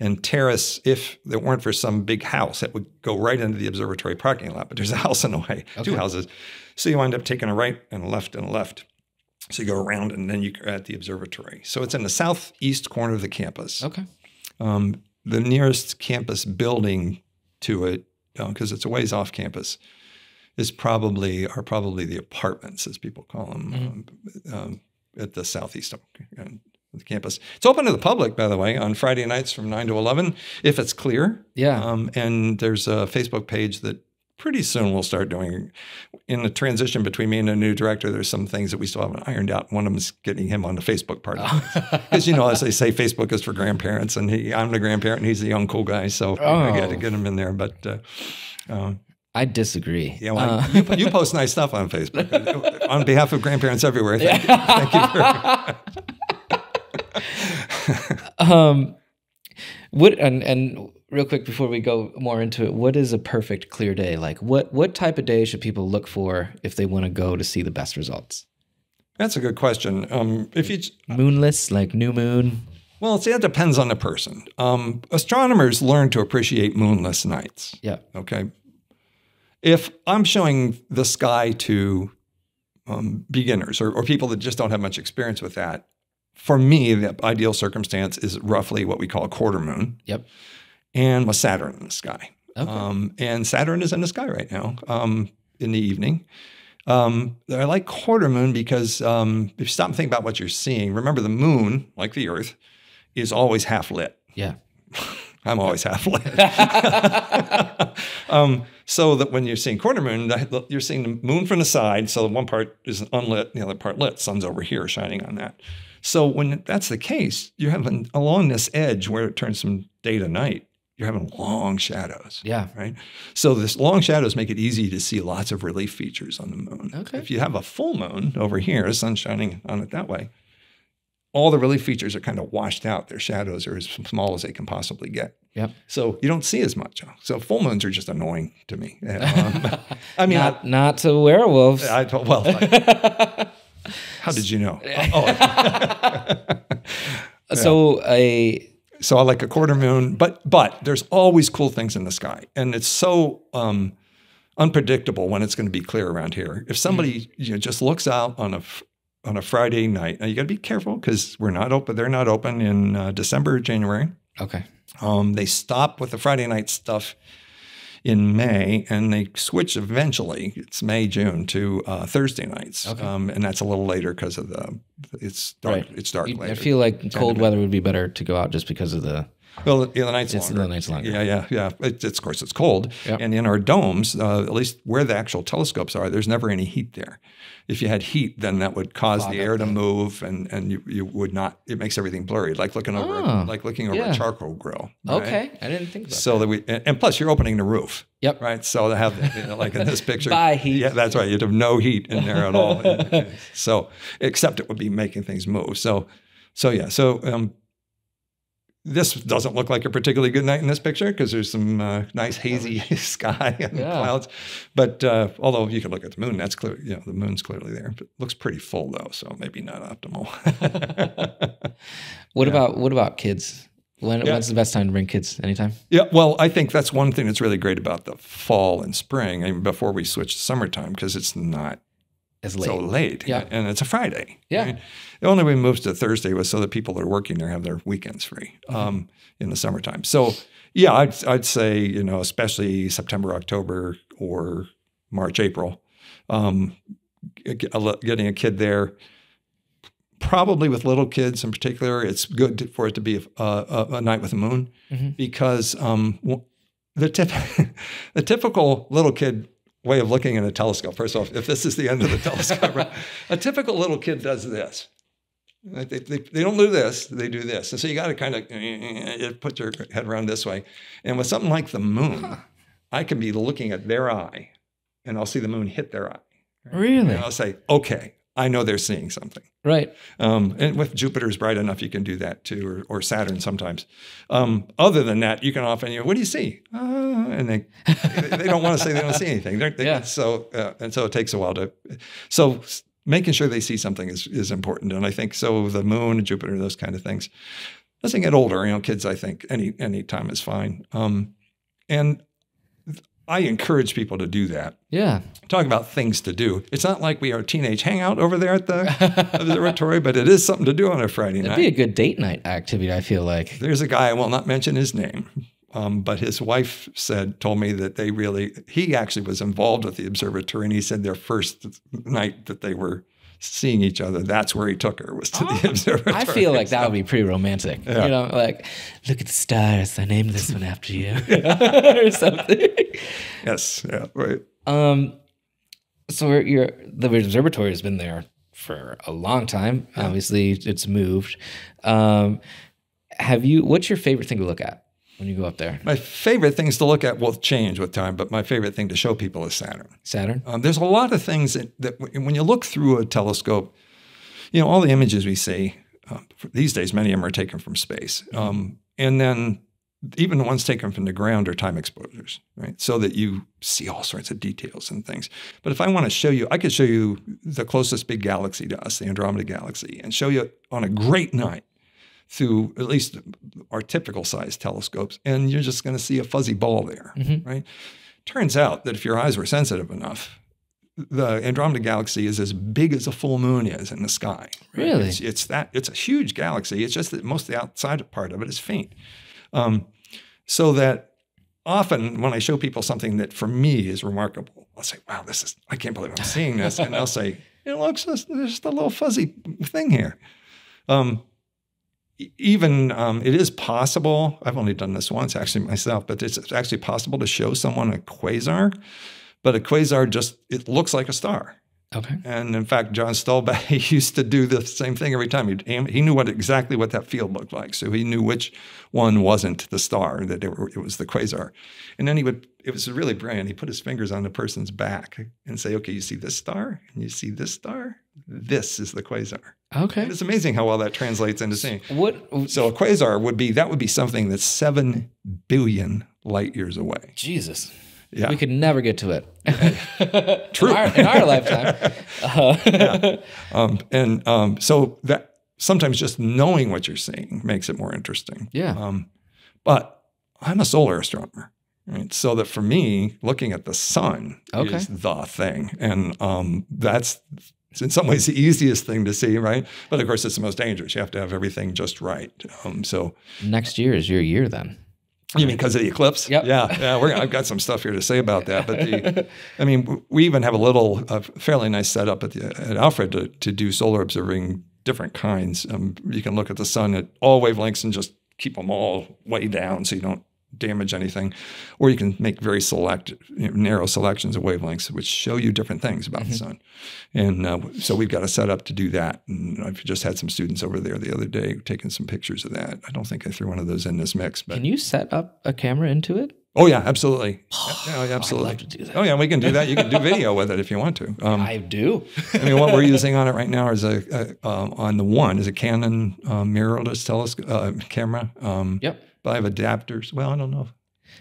and terrace, if there weren't for some big house, it would go right into the observatory parking lot. But there's a house in the way, two houses. So you wind up taking a right and a left and a left. So you go around and then you're at the observatory. So it's in the southeast corner of the campus. Okay. The nearest campus building to it, because it's a ways off campus, are probably the apartments, as people call them, at the southeast of the campus. It's open to the public, by the way, on Friday nights from 9 to 11, if it's clear. Yeah. And there's a Facebook page that pretty soon we'll start doing. In the transition between me and a new director, there's some things that we still haven't ironed out. One of them is getting him on the Facebook part of it. Because, as they say, Facebook is for grandparents, and I'm the grandparent, and he's the young cool guy, so I got to get him in there. But I disagree. Yeah, well, you post nice stuff on Facebook. On behalf of grandparents everywhere, thank you very and real quick before we go more into it, what is a perfect clear day? Like what type of day should people look for if they want to go to see the best results? That's a good question. If you moonless, like new moon. Well, see, that depends on the person. Astronomers learn to appreciate moonless nights. Yeah. Okay. If I'm showing the sky to beginners or people that just don't have much experience with that, for me, the ideal circumstance is roughly what we call a quarter moon. Yep. And with Saturn in the sky. Okay. And Saturn is in the sky right now in the evening. I like quarter moon because if you stop and think about what you're seeing, remember the moon, like the Earth, is always half lit. Yeah. I'm always half lit. So that when you're seeing quarter moon, you're seeing the moon from the side. So one part is unlit, the other part lit. Sun's over here shining on that. So when that's the case, you're having along this edge where it turns from day to night, you're having long shadows. Yeah. Right. So this long shadows make it easy to see lots of relief features on the moon. Okay. If you have a full moon over here, the sun's shining on it that way, all the relief features are kind of washed out. Their shadows are as small as they can possibly get. Yep. So you don't see as much. So full moons are just annoying to me. I mean, not to werewolves. How did you know? So I like a quarter moon, but there's always cool things in the sky, and it's so unpredictable when it's going to be clear around here. If somebody just looks out on a Friday night, now you got to be careful because we're not open. They're not open in December or January. Okay. They stop with the Friday night stuff in May, and they switch eventually. It's May, June to Thursday nights, okay. And that's a little later because of it's dark. Right. It's dark later. I feel like cold weather would be better to go out just because of the. Well, the night's longer. The night's longer. Yeah. Of course, it's cold, yep. And in our domes, at least where the actual telescopes are, there's never any heat there. If you had heat, then that would cause the air to move, and you would not. It makes everything blurry, like looking over a charcoal grill. Right? Okay, I didn't think about so that. And plus you're opening the roof. Yep. Right. So to have like in this picture, by heat. Yeah, that's right. You'd have no heat in there at all. So except it would be making things move. So this doesn't look like a particularly good night in this picture because there's some nice hazy sky and clouds. But although you could look at the moon, that's clear. The moon's clearly there. But it looks pretty full though, so maybe not optimal. What about kids? When's the best time to bring kids? Anytime? Yeah, well, I think that's one thing that's really great about the fall and spring. I mean, before we switch to summertime, because it's not as late. So late. Yeah. And it's a Friday. Yeah. Right? The only way we moved to Thursday was so that people that are working there have their weekends free in the summertime. So, yeah, I'd say, especially September, October, or March, April, getting a kid there. Probably with little kids in particular, it's good for it to be a night with a moon because the typical little kid way of looking at a telescope, first off, if this is the end of the telescope, right, a typical little kid does this. They don't do this, they do this. And so you got to kind of put your head around this way. And with something like the moon, I can be looking at their eye and I'll see the moon hit their eye. Right? Really? And I'll say, okay, I know they're seeing something. Right. And with Jupiter's bright enough, you can do that too, or Saturn sometimes. Other than that, you can often, what do you see? And they don't want to say they don't see anything. So it takes a while so making sure they see something is important. And I think so the moon and Jupiter, those kind of things. as they get older, kids, I think any time is fine. And I encourage people to do that. Yeah. Talk about things to do. It's not like we are a teenage hangout over there at the observatory, but it is something to do on a Friday night. It'd be a good date night activity, I feel like. There's a guy, I will not mention his name, but his wife told me that he actually was involved with the observatory, and he said their first night that they were seeing each other, that's where he took her, was to the observatory. I feel like that would be pretty romantic. Yeah. Like, look at the stars, I named this one after you. Or something. Yes, yeah, right. So the observatory has been there for a long time. Yeah. Obviously, it's moved. What's your favorite thing to look at when you go up there? My favorite things to look at will change with time, but my favorite thing to show people is Saturn. Saturn? There's a lot of things that when you look through a telescope, all the images we see, these days, many of them are taken from space. And then even the ones taken from the ground are time exposures, right? So that you see all sorts of details and things. But if I want to show you, I could show you the closest big galaxy to us, the Andromeda Galaxy, and show you on a great night through at least our typical size telescopes, and you're just going to see a fuzzy ball there, right? Turns out that if your eyes were sensitive enough, the Andromeda Galaxy is as big as a full moon is in the sky. Right? Really? It's a huge galaxy. It's just that most of the outside part of it is faint. So that often when I show people something that for me is remarkable, I'll say, wow, I can't believe I'm seeing this. And they'll say, look, there's just a little fuzzy thing here. It is possible, I've only done this once actually myself, but it's actually possible to show someone a quasar, but a quasar it looks like a star. Okay. And in fact, John Stolbach used to do the same thing every time. He knew exactly what that field looked like. So he knew which one wasn't the star, that it was the quasar. And then it was really brilliant. He put his fingers on the person's back and say, okay, you see this star? And you see this star? This is the quasar. Okay. And it's amazing how well that translates into seeing. So a quasar would be something that's 7 billion light years away. Jesus. Yeah. We could never get to it. True. In our lifetime. So that sometimes just knowing what you're seeing makes it more interesting. Yeah. But I'm a solar astronomer, right? So that for me, looking at the sun is the thing. And that's in some ways the easiest thing to see, right? But of course, it's the most dangerous. You have to have everything just right. So next year is your year then. You mean because of the eclipse? Yep. Yeah. I've got some stuff here to say about that. But we even have a fairly nice setup at Alfred to do solar observing different kinds. You can look at the sun at all wavelengths and just keep them all way down so you don't damage anything, or you can make very narrow selections of wavelengths which show you different things about the sun. And so we've got a setup to do that. And I've just had some students over there the other day taking some pictures of that. I don't think I threw one of those in this mix. But can you set up a camera into it? Oh yeah, absolutely. Yeah, absolutely. I'd love to do that. Oh yeah, we can do that. You can do video with it if you want to. I do. What we're using on it right now is a Canon mirrorless telescope camera. Yep. But I have adapters. Well, I don't know.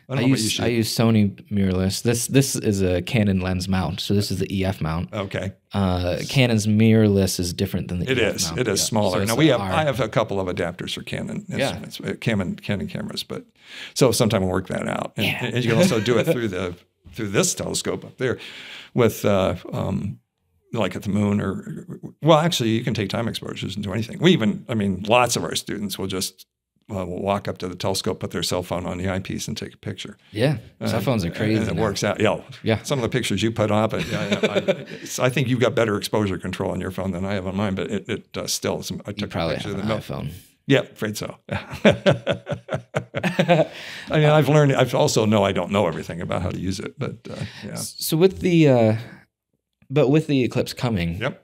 I use Sony mirrorless. This is a Canon lens mount, so this is the EF mount. Okay. Canon's mirrorless is different than the EF mount. It is smaller. So now I have a couple of adapters for Canon instruments, Canon cameras, but so sometime we'll work that out. And you can also do it through this telescope up there, with like at the moon actually you can take time exposures and do anything. Lots of our students will just. We'll walk up to the telescope, put their cell phone on the eyepiece, and take a picture. Yeah, cell phones are crazy. And it works out. Yeah. Some of the pictures you put up, I think you've got better exposure control on your phone than I have on mine, but it still. I took you probably a picture have an iPhone. Yeah, afraid so. I've learned. I also know I don't know everything about how to use it, but yeah. So with the eclipse coming, yep.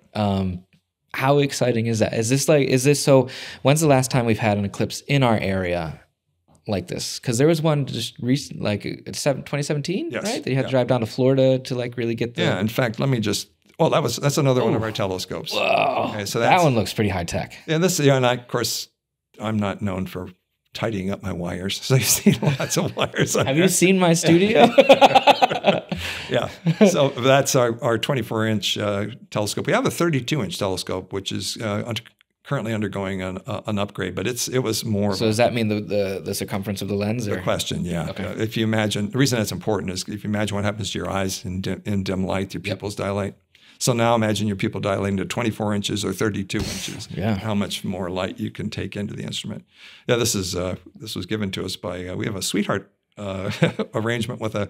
How exciting is that? Is this so? When's the last time we've had an eclipse in our area like this? Because there was one just recent, 2017, yes. right? That you had to drive down to Florida to really get the. Yeah, in fact, let me just. Well, that's another one of our telescopes. Whoa! Okay, so that one looks pretty high tech. Yeah, and of course, I'm not known for tidying up my wires, so you've seen lots of wires. Have you seen my studio? Yeah, so that's our 24-inch telescope. We have a 32-inch telescope, which is under currently undergoing an upgrade, but it was more. So does that mean the circumference of the lens? Or? The question, yeah. Okay. If you imagine, the reason that's important is if you imagine what happens to your eyes in dim light, your pupils dilate. So now imagine your pupil dilating to 24 inches or 32 inches. Yeah. How much more light you can take into the instrument. Yeah, this was given to us by, we have a sweetheart arrangement with a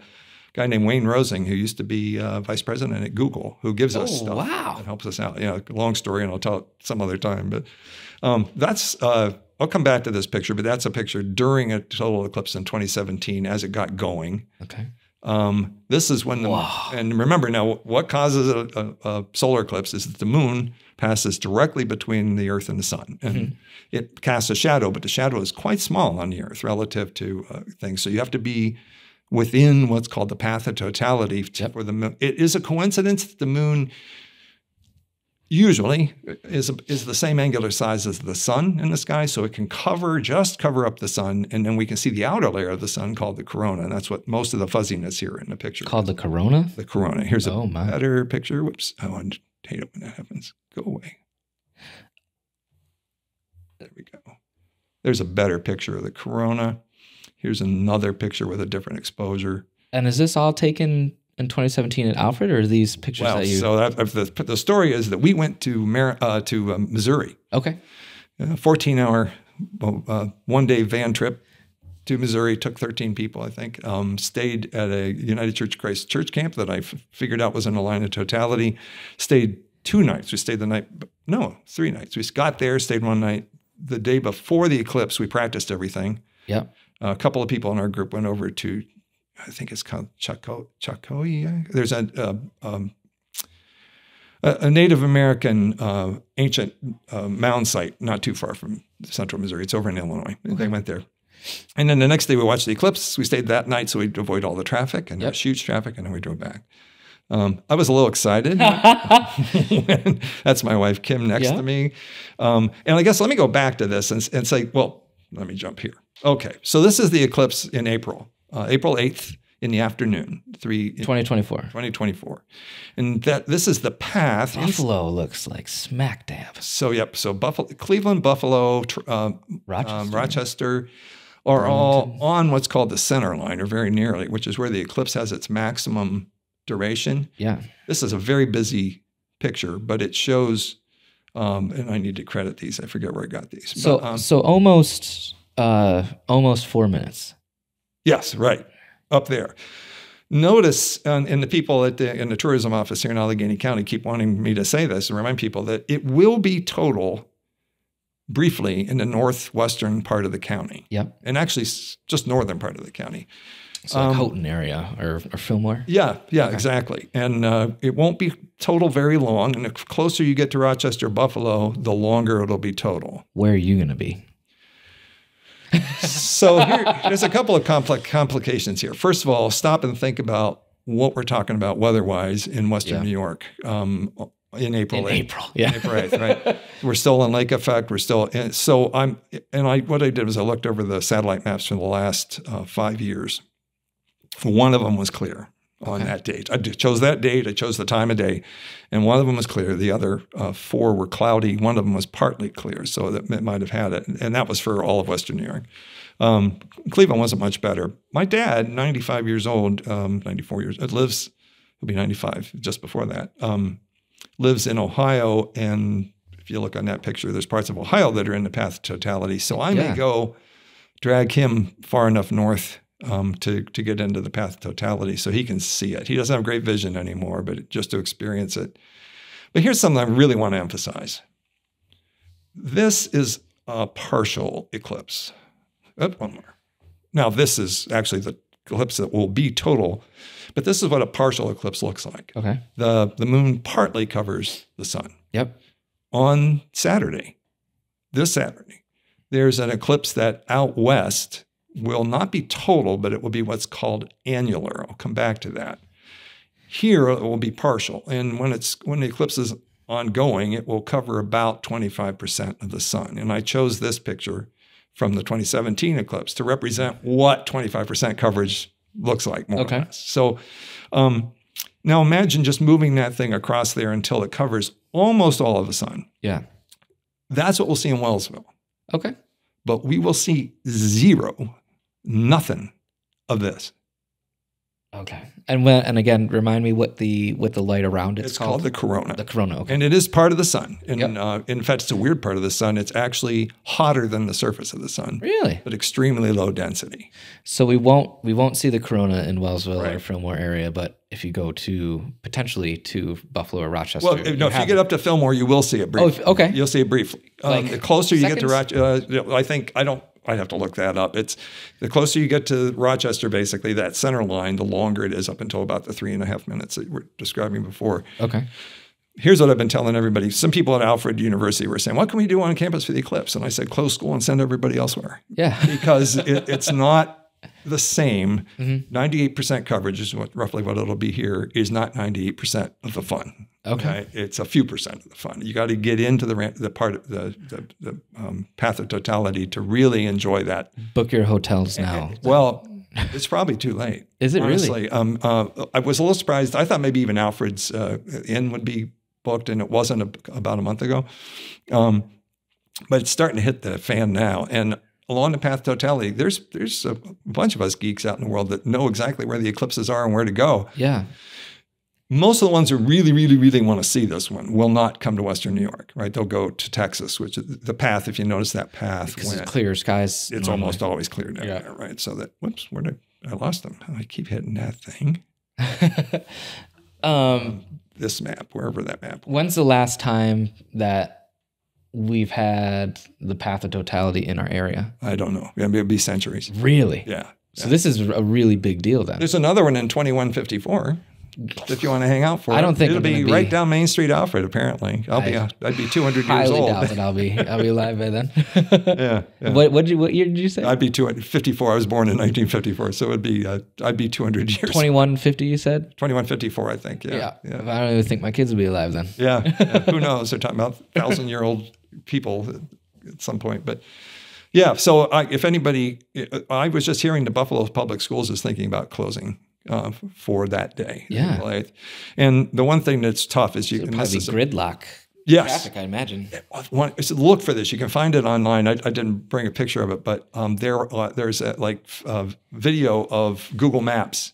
guy named Wayne Rosing, who used to be vice president at Google, who gives us stuff that helps us out. Long story, and I'll tell it some other time. But I'll come back to this picture, but that's a picture during a total eclipse in 2017 as it got going. Okay. This is when and remember now, what causes a solar eclipse is that the moon passes directly between the Earth and the sun. And it casts a shadow, but the shadow is quite small on the Earth relative to things. So you have to be within what's called the path of totality for the moon. It is a coincidence that the moon usually is the same angular size as the sun in the sky, so it can just cover up the sun, and then we can see the outer layer of the sun called the corona, and that's what most of the fuzziness here in the picture called the corona? The corona. Here's a better picture. Whoops. Oh, I hate it when that happens. Go away. There we go. There's a better picture of the corona. Here's another picture with a different exposure. And is this all taken in 2017 at Alfred, or are these pictures that you... So the story is that we went to Missouri. Okay. 14-hour, one-day van trip to Missouri. Took 13 people, I think. Stayed at a United Church of Christ church camp that I figured out was in a line of totality. Stayed 2 nights. We stayed 3 nights. We got there, stayed 1 night. The day before the eclipse, we practiced everything. Yep. A couple of people in our group went over to, I think it's called Chacoy. There's a Native American ancient mound site not too far from central Missouri. It's over in Illinois. Okay. They went there. And then the next day we watched the eclipse. We stayed that night so we'd avoid all the traffic, and there was huge traffic, and then we drove back. I was a little excited. That's my wife, Kim, next to me. And I guess let me go back to this and say, well, let me jump here. Okay, so this is the eclipse in April, April 8th in the afternoon, 2024. And this is the path. Buffalo looks like smack dab. So, Cleveland, Buffalo, Rochester are all on what's called the center line, or very nearly, which is where the eclipse has its maximum duration. Yeah. This is a very busy picture, but it shows, and I need to credit these. I forget where I got these. So almost 4 minutes. Yes, right. Up there. Notice, and the people in the tourism office here in Allegheny County keep wanting me to say this and remind people that it will be total briefly in the northwestern part of the county. Yep. And actually just northern part of the county. So like Houghton area or Fillmore? Yeah, okay. Exactly. And it won't be total very long. And the closer you get to Rochester, Buffalo, the longer it'll be total. Where are you going to be? So there's a couple of complications here. First of all, stop and think about what we're talking about weather-wise in Western New York in April 8th. April 8th, right? We're still in lake effect. We're still in. So what I did was I looked over the satellite maps for the last 5 years. One of them was clear on that date. I chose that date. I chose the time of day. And one of them was clear. The other 4 were cloudy. One of them was partly clear, so that it might have had it. And that was for all of Western New York. Cleveland wasn't much better. My dad, 95 years old, 94 years, lives, he'll be 95 just before that, lives in Ohio. And if you look on that picture, there's parts of Ohio that are in the path of totality. So I may go drag him far enough north to get into the path of totality so he can see it. He doesn't have great vision anymore, but just to experience it. But here's something I really want to emphasize. This is a partial eclipse. One more. Now, this is actually the eclipse that will be total, but this is what a partial eclipse looks like. Okay. The moon partly covers the sun. Yep. On Saturday, this Saturday, there's an eclipse that out west will not be total, but it will be what's called annular. I'll come back to that. Here, it will be partial. And when the eclipse is ongoing, it will cover about 25% of the sun. And I chose this picture from the 2017 eclipse to represent what 25% coverage looks like, more or less. So now imagine just moving that thing across there until it covers almost all of the sun. Yeah. That's what we'll see in Wellsville. Okay. But we will see nothing of this. Okay. And again, remind me what the light around it's called the corona. The corona. Okay. And it is part of the sun. And Yep. In fact, it's a weird part of the sun. It's actually hotter than the surface of the sun. Really? But extremely low density. So we won't see the corona in Wellsville Right. or Fillmore area, but if you go potentially to Buffalo or Rochester, Well, if you get up to Fillmore, you will see it briefly. Oh, okay. You'll see it briefly. Like the closer you get to seconds? Rochester, I'd have to look that up. It's the closer you get to Rochester, basically that center line, the longer it is up until about the 3.5 minutes that we were describing before. Okay. Here's what I've been telling everybody. Some people at Alfred University were saying, what can we do on campus for the eclipse? And I said, close school and send everybody elsewhere. Yeah. Because it's not the same. Mm-hmm. 98% coverage is roughly what it'll be here, is not 98% of the fun. Okay. It's a few percent of the fun. You got to get into the part of the path of totality to really enjoy that. Book your hotels now. Well, it's probably too late. Is it honestly. really? I was a little surprised. I thought maybe even Alfred's Inn would be booked, and it wasn't about a month ago. But it's starting to hit the fan now. And along the path of totality, there's a bunch of us geeks out in the world that know exactly where the eclipses are and where to go. Yeah. Most of the ones who really, really, really want to see this one will not come to Western New York, right? They'll go to Texas, which is the path, if you notice that path. Because it's clear skies. It's normally. almost always clear down there, right? So that, whoops, I lost them. I keep hitting that thing. This map, wherever that map was. When's the last time that we've had the path of totality in our area? I don't know. It'll be centuries. Really? Yeah. So this is a really big deal then. There's another one in 2154. If you want to hang out for it. I don't think it'll be right down Main Street, Alfred. Apparently, I'd be 200 years old. Highly doubt that I'll be alive by then. Yeah. What year did you say? I'd be 254. I was born in 1954, so it'd be I'd be 200 years. 2150, you said? 2154, I think. Yeah. I don't even think my kids will be alive then. Yeah. Who knows? They're talking about 1,000-year-old people at some point, but. Yeah. So if anybody, I was just hearing the Buffalo Public Schools is thinking about closing. For that day. Yeah. And the one thing that's tough is It'll probably be gridlock traffic, I imagine. Look for this. You can find it online. I didn't bring a picture of it, but there's a video of Google Maps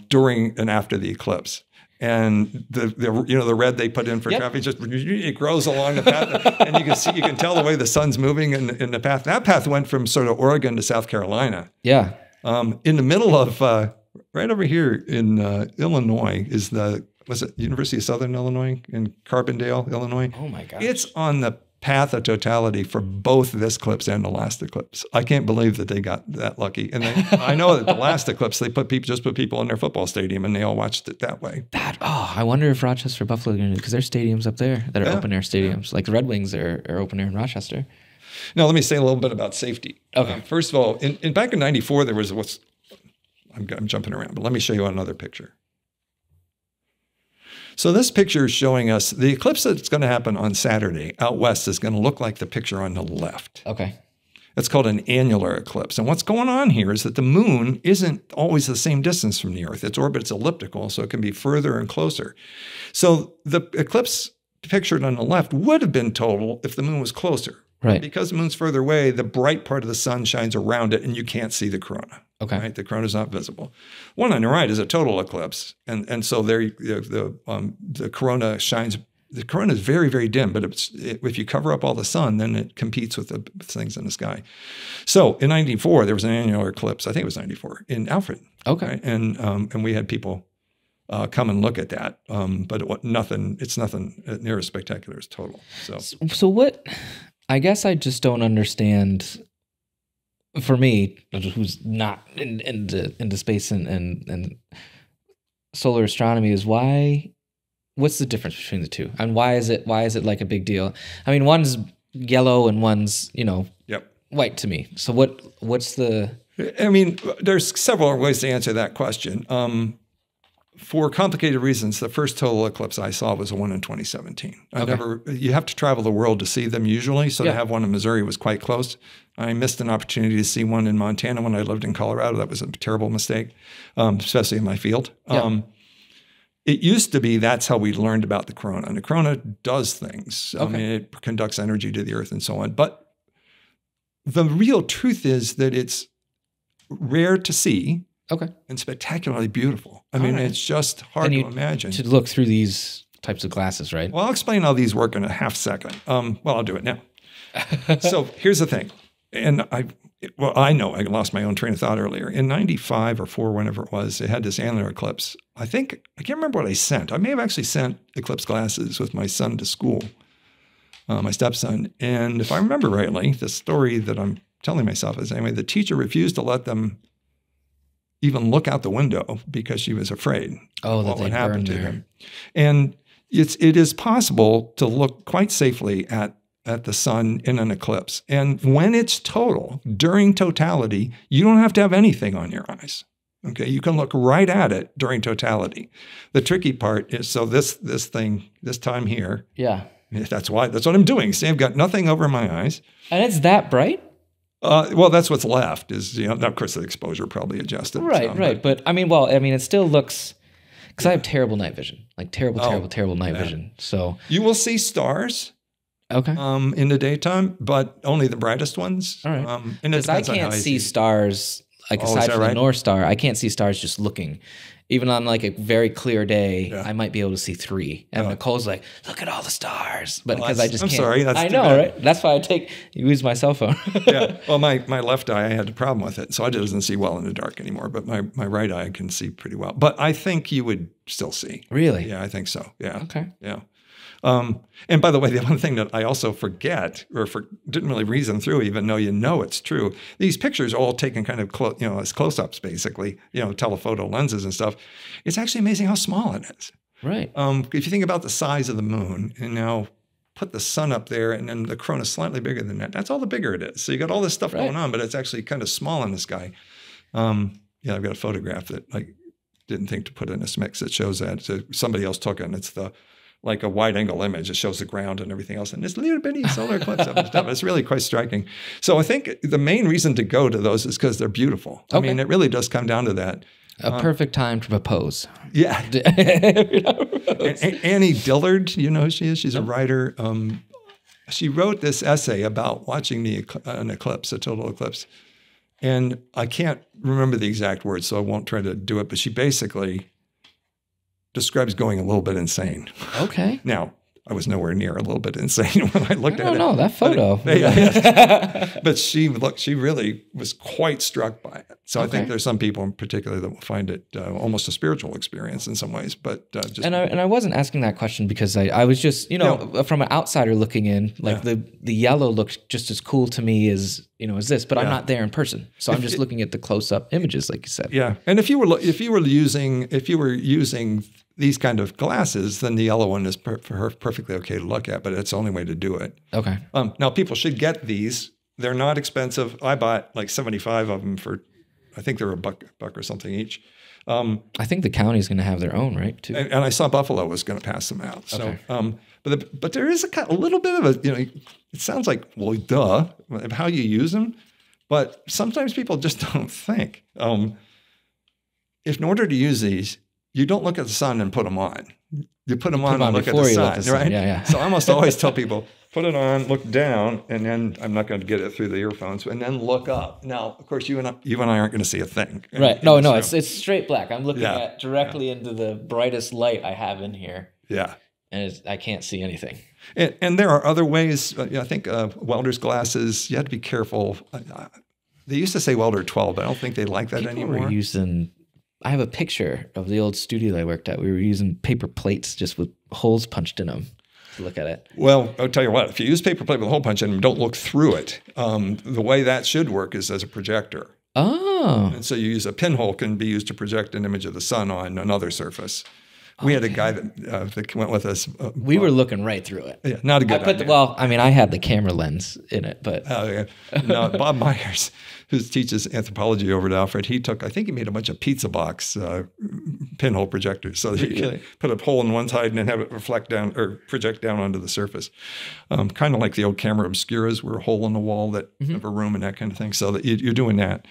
during and after the eclipse. And the red they put in for traffic it grows along the path, and you can tell the way the sun's moving in the path. That path went from sort of Oregon to South Carolina. Yeah. In the middle of right over here in Illinois is University of Southern Illinois in Carbondale, Illinois. Oh my gosh. It's on the path of totality for both this eclipse and the last eclipse. I can't believe that they got that lucky. And I know that the last eclipse, they put people in their football stadium and they all watched it that way. I wonder if Rochester, Buffalo, because there's stadiums up there that are open air stadiums. Like the Red Wings are open air in Rochester. Now, let me say a little bit about safety. Okay. First of all, back in 94, there was I'm jumping around, but let me show you another picture. So this picture is showing us the eclipse that's going to happen on Saturday out west is going to look like the picture on the left. Okay. It's called an annular eclipse. And what's going on here is that the moon isn't always the same distance from the Earth. Its orbit's elliptical, so it can be further and closer. So the eclipse pictured on the left would have been total if the moon was closer. Right. Because the moon's further away, the bright part of the sun shines around it, and you can't see the corona. Okay. Right? The corona is not visible. One on the right is a total eclipse, and so there the corona shines. The corona is very, very dim, but if you cover up all the sun, then it competes with the things in the sky. So in '94, there was an annular eclipse. I think it was '94 in Alfred. Okay. Right? And we had people come and look at that, but it's nothing near as spectacular as total. So what? I guess I just don't understand. For me, who's not into space and solar astronomy, is what's the difference between the two, and why is it like a big deal? I mean, one's yellow and one's white to me. So what's the? I mean, there's several ways to answer that question. For complicated reasons, the first total eclipse I saw was the one in 2017. You have to travel the world to see them usually, so to have one in Missouri was quite close. I missed an opportunity to see one in Montana when I lived in Colorado. That was a terrible mistake, especially in my field. it used to be that's how we learned about the corona. And the corona does things. Okay. I mean, it conducts energy to the Earth and so on. But the real truth is that it's rare to see. Okay. And spectacularly beautiful. I mean, it's just hard to imagine. To look through these types of glasses, right? Well, I'll explain how these work in a half second. Well, I'll do it now. So here's the thing. And I know I lost my own train of thought earlier. In 95 or 4, whenever it was, they had this annular eclipse. I can't remember what I sent. I may have actually sent eclipse glasses with my son to school, my stepson. And if I remember rightly, the story that I'm telling myself is anyway, the teacher refused to let them even look out the window because she was afraid of what would happen to them. And it is possible to look quite safely at the sun in an eclipse. And when it's total, during totality, you don't have to have anything on your eyes. Okay, you can look right at it during totality. The tricky part is, so this time here. Yeah. That's what I'm doing. See, I've got nothing over my eyes. And it's that bright? Well, that's what's left is, of course, the exposure probably adjusted. Right. But it still looks, because I have terrible night vision, like terrible night vision. So you will see stars. Okay. In the daytime, but only the brightest ones. All right. Because I can't see stars, like aside from the North Star, I can't see stars just looking. Even on like a very clear day, I might be able to see 3. And Nicole's like, look at all the stars. But because I just can't. I'm sorry. That's I know, right? That's why I use my cell phone. Yeah. Well, my left eye, I had a problem with it. So I doesn't see well in the dark anymore. But my right eye can see pretty well. But I think you would still see. Really? Yeah, I think so. Yeah. Okay. Yeah. And by the way, the one thing that I also forget or didn't really reason through, even though it's true, these pictures are all taken kind of as close-ups, basically, telephoto lenses and stuff. It's actually amazing how small it is. Right. If you think about the size of the moon and now put the sun up there and then the corona is slightly bigger than that, that's all the bigger it is. So you got all this stuff going on, but it's actually kind of small in the sky. I've got a photograph that I didn't think to put in this mix that shows that. So somebody else took it, and it's like a wide angle image. It shows the ground and everything else. And this little bitty solar eclipse up and stuff. It's really quite striking. So I think the main reason to go to those is because they're beautiful. Okay. I mean, it really does come down to that. A perfect time to propose. Yeah. Annie Dillard, you know who she is? She's a writer. She wrote this essay about watching an eclipse, a total eclipse. And I can't remember the exact words, so I won't try to do it. But she basically describes going a little bit insane. Okay. Now, I was nowhere near a little bit insane when I looked at it. I don't know, that photo. But she really was quite struck by it. So I think there's some people in particular that will find it almost a spiritual experience in some ways. But and I wasn't asking that question because I was just, from an outsider looking in, like the yellow looked just as cool to me as this, but I'm not there in person. So I'm just looking at the close-up images, like you said. Yeah. And if you were using these kind of glasses, then the yellow one is perfectly okay to look at, but it's the only way to do it. Okay. Now, people should get these. They're not expensive. I bought like 75 of them for, I think they're $1 or something each. I think the county's going to have their own, right? Too. And I saw Buffalo was going to pass them out. So, but there is a little bit of a, it sounds like, well, duh, how you use them. But sometimes people just don't think. If in order to use these, you don't look at the sun and put them on. You put them on and look at the sun, right? Yeah. So I almost always tell people, put it on, look down, and then I'm not going to get it through the earphones, and then look up. Now, of course, you and I aren't going to see a thing. Right. No, it's straight black. I'm looking at directly into the brightest light I have in here. Yeah. And I can't see anything. And there are other ways. I think welder's glasses, you have to be careful. They used to say welder 12, but I don't think they like that anymore. I have a picture of the old studio that I worked at. We were using paper plates just with holes punched in them to look at it. Well, I'll tell you what, if you use paper plate with a hole punch in them, don't look through it. The way that should work is as a projector. Oh. And so you use a pinhole can be used to project an image of the sun on another surface. We had a guy that went with us. We were looking right through it. Yeah, not a good idea. I had the camera lens in it, but no, Bob Myers, who teaches anthropology over at Alfred, I think he made a bunch of pizza box pinhole projectors, so that you can put a hole in one side and then have it reflect down or project down onto the surface, kind of like the old camera obscuras, where a hole in the wall that of a room and that kind of thing. So that you're doing that.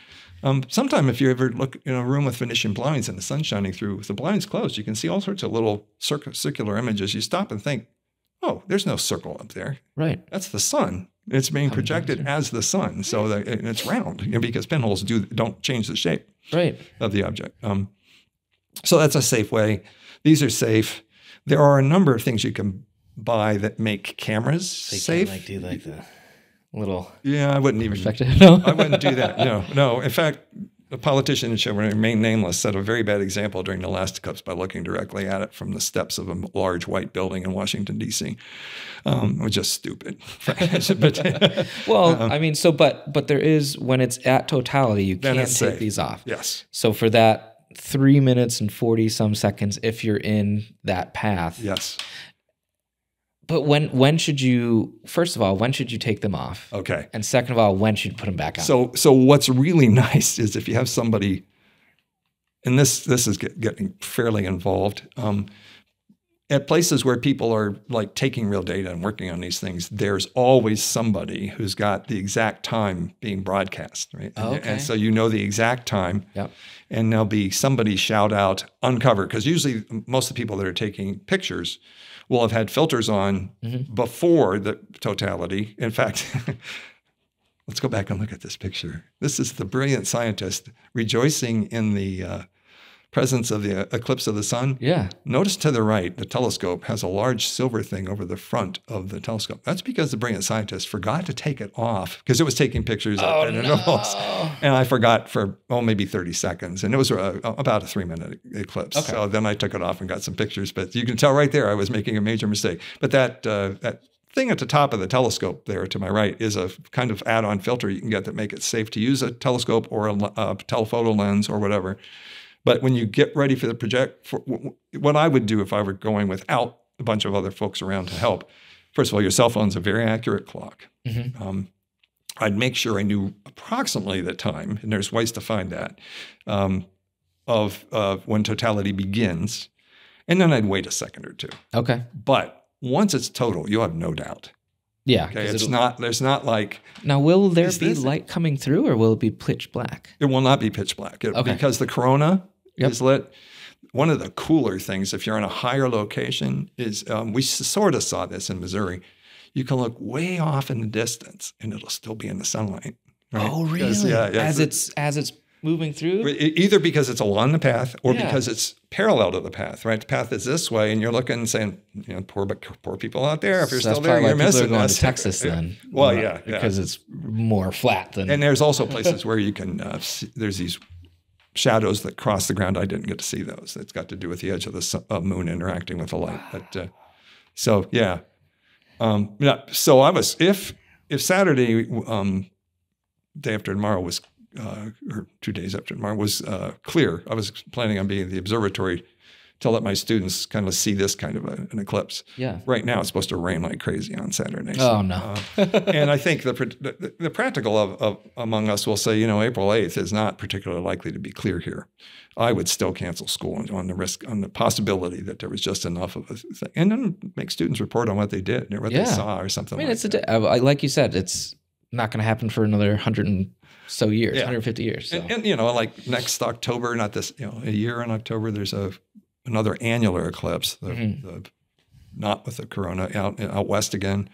Sometime if you ever look in a room with Venetian blinds and the sun's shining through, with the blinds closed, you can see all sorts of little circular images. You stop and think, oh, there's no circle up there. Right. That's the sun. It's being projected as the sun, so that it's round, because pinholes don't change the shape of the object. So that's a safe way. These are safe. There are a number of things you can buy that make cameras safe. Do like the little I wouldn't even perspective. No, I wouldn't do that. No. In fact, a politician who should remain nameless set a very bad example during the last eclipse by looking directly at it from the steps of a large white building in Washington, D.C. It was just stupid. Well, I mean, but there is, when it's at totality, you can't take these off. Yes. So for that 3 minutes and 40 some seconds, if you're in that path. Yes. But when should you, first of all, when should you take them off? Okay. And second of all, when should you put them back on? So what's really nice is if you have somebody, and this is getting fairly involved, at places where people are like taking real data and working on these things, there's always somebody who's got the exact time being broadcast, right? And so you know the exact time. Yep. And there'll be somebody shout out, uncover, because usually most of the people that are taking pictures will have had filters on before the totality. In fact, let's go back and look at this picture. This is the brilliant scientist rejoicing in the presence of the eclipse of the sun. Yeah. Notice to the right, the telescope has a large silver thing over the front of the telescope. That's because the brilliant scientist forgot to take it off because it was taking pictures at intervals. And I forgot for, maybe 30 seconds. And it was about a 3-minute eclipse. Okay. So then I took it off and got some pictures. But you can tell right there I was making a major mistake. But that thing at the top of the telescope there to my right is a kind of add-on filter you can get that make it safe to use a telescope or a telephoto lens or whatever. But when you get ready for the what I would do if I were going without a bunch of other folks around to help, first of all, your cell phone's a very accurate clock. I'd make sure I knew approximately the time, and there's ways to find that, of when totality begins. And then I'd wait a second or two. Okay. But once it's total, you'll have no doubt. Yeah. Okay. There's not like. Now, will there be light coming through, or will it be pitch black? It will not be pitch black. Because the corona is lit. One of the cooler things, if you're in a higher location, is we sort of saw this in Missouri. You can look way off in the distance, and it'll still be in the sunlight. Right? Oh, really? Yeah, as it's moving through? Either because it's along the path or because it's parallel to the path, right? The path is this way, and you're looking and saying, poor people out there, if you're still there, you're missing going this. To Texas then. Well, because it's more flat than. And there's also places where you can, there's these shadows that cross the ground. I didn't get to see those. It's got to do with the edge of the moon interacting with the light. But so I was, if Saturday, day after tomorrow was, or 2 days after tomorrow was clear, I was planning on being at the observatory to let my students kind of see this kind of an eclipse. Yeah. Right now, it's supposed to rain like crazy on Saturday. Oh, no. And I think the practical of among us will say, April 8th is not particularly likely to be clear here. I would still cancel school on the possibility that there was just enough of a thing. And then make students report on what they did or what they saw or something like that. Like you said, it's not going to happen for another 100 and so years, 150 years. So. And like next October, not this, a year in October, there's another annular eclipse, not with the corona, out west again.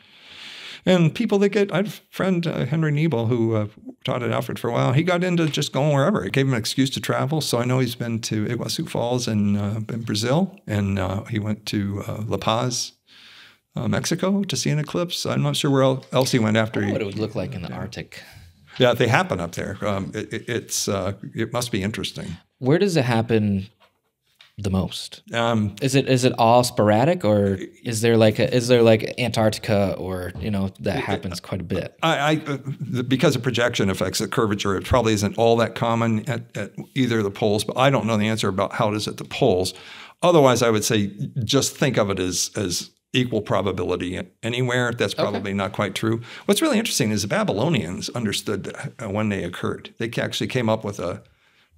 And people that I have a friend, Henry Niebel, who taught at Alfred for a while. He got into just going wherever. It gave him an excuse to travel. So I know he's been to Iguazu Falls in Brazil, and he went to La Paz, Mexico, to see an eclipse. I'm not sure where else he went after. What it would look like in the Arctic. Yeah, they happen up there. It must be interesting. Where does it happen the most? Is it all sporadic, or is there like Antarctica, or that happens quite a bit? Because of projection effects, the curvature, it probably isn't all that common at either of the poles. But I don't know the answer about how it is at the poles. Otherwise, I would say just think of it as equal probability anywhere. That's probably not quite true. What's really interesting is the Babylonians understood when they occurred. They actually came up with a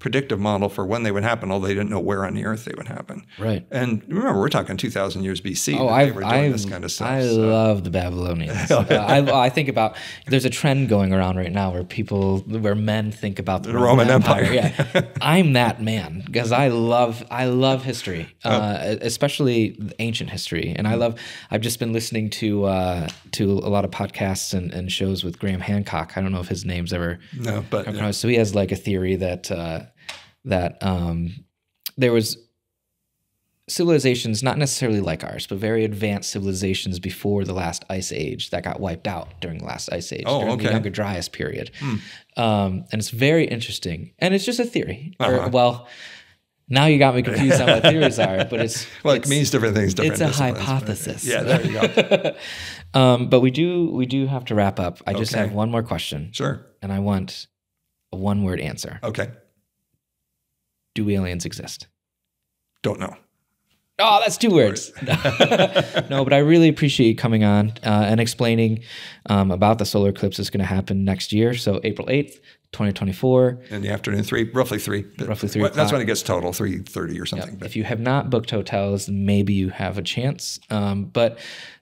predictive model for when they would happen, although they didn't know where on the Earth they would happen. Right. And remember, we're talking 2,000 years BC. Oh, they were doing this kind of stuff. I love the Babylonians. I think about, there's a trend going around right now where men think about the Roman Empire. Yeah. I'm that man because I love history, especially ancient history. And I've just been listening to a lot of podcasts and shows with Graham Hancock. I don't know if his name's ever. No, but. Yeah. So he has like a theory that there was civilizations, not necessarily like ours, but very advanced civilizations before the last ice age that got wiped out during the last ice age, during the Younger Dryas period. And it's very interesting. And it's just a theory. Well, now you got me confused on what theories are, but it means different things. It's a hypothesis. Yeah, there you go. But we do have to wrap up. I just have one more question. Sure. And I want a one-word answer. Okay. Do aliens exist? Don't know. Oh, that's 2 words. No, but I really appreciate you coming on and explaining about the solar eclipse that's going to happen next year. So April 8th, 2024. In the afternoon, roughly 3. Roughly 3 o'clock. That's when it gets total, 3:30 or something. Yep. If you have not booked hotels, maybe you have a chance. But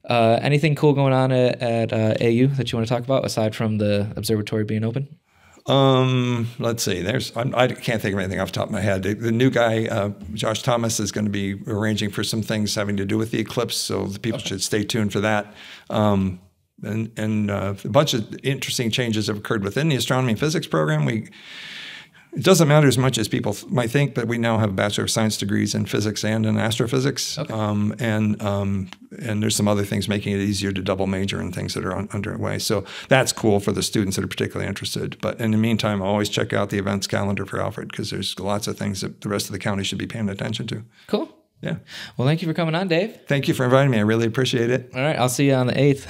anything cool going on at AU that you want to talk about aside from the observatory being open? Let's see. I can't think of anything off the top of my head. The new guy, Josh Thomas, is going to be arranging for some things having to do with the eclipse, so the people should stay tuned for that. And a bunch of interesting changes have occurred within the astronomy and physics program. It doesn't matter as much as people might think, but we now have Bachelor of Science degrees in physics and in astrophysics. Okay. And there's some other things making it easier to double major and things that are underway. So that's cool for the students that are particularly interested. But in the meantime, always check out the events calendar for Alfred because there's lots of things that the rest of the county should be paying attention to. Cool. Yeah. Well, thank you for coming on, Dave. Thank you for inviting me. I really appreciate it. All right. I'll see you on the 8th.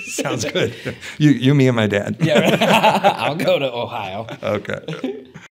Sounds good. You, me, and my dad. Yeah. Right. I'll go to Ohio. Okay.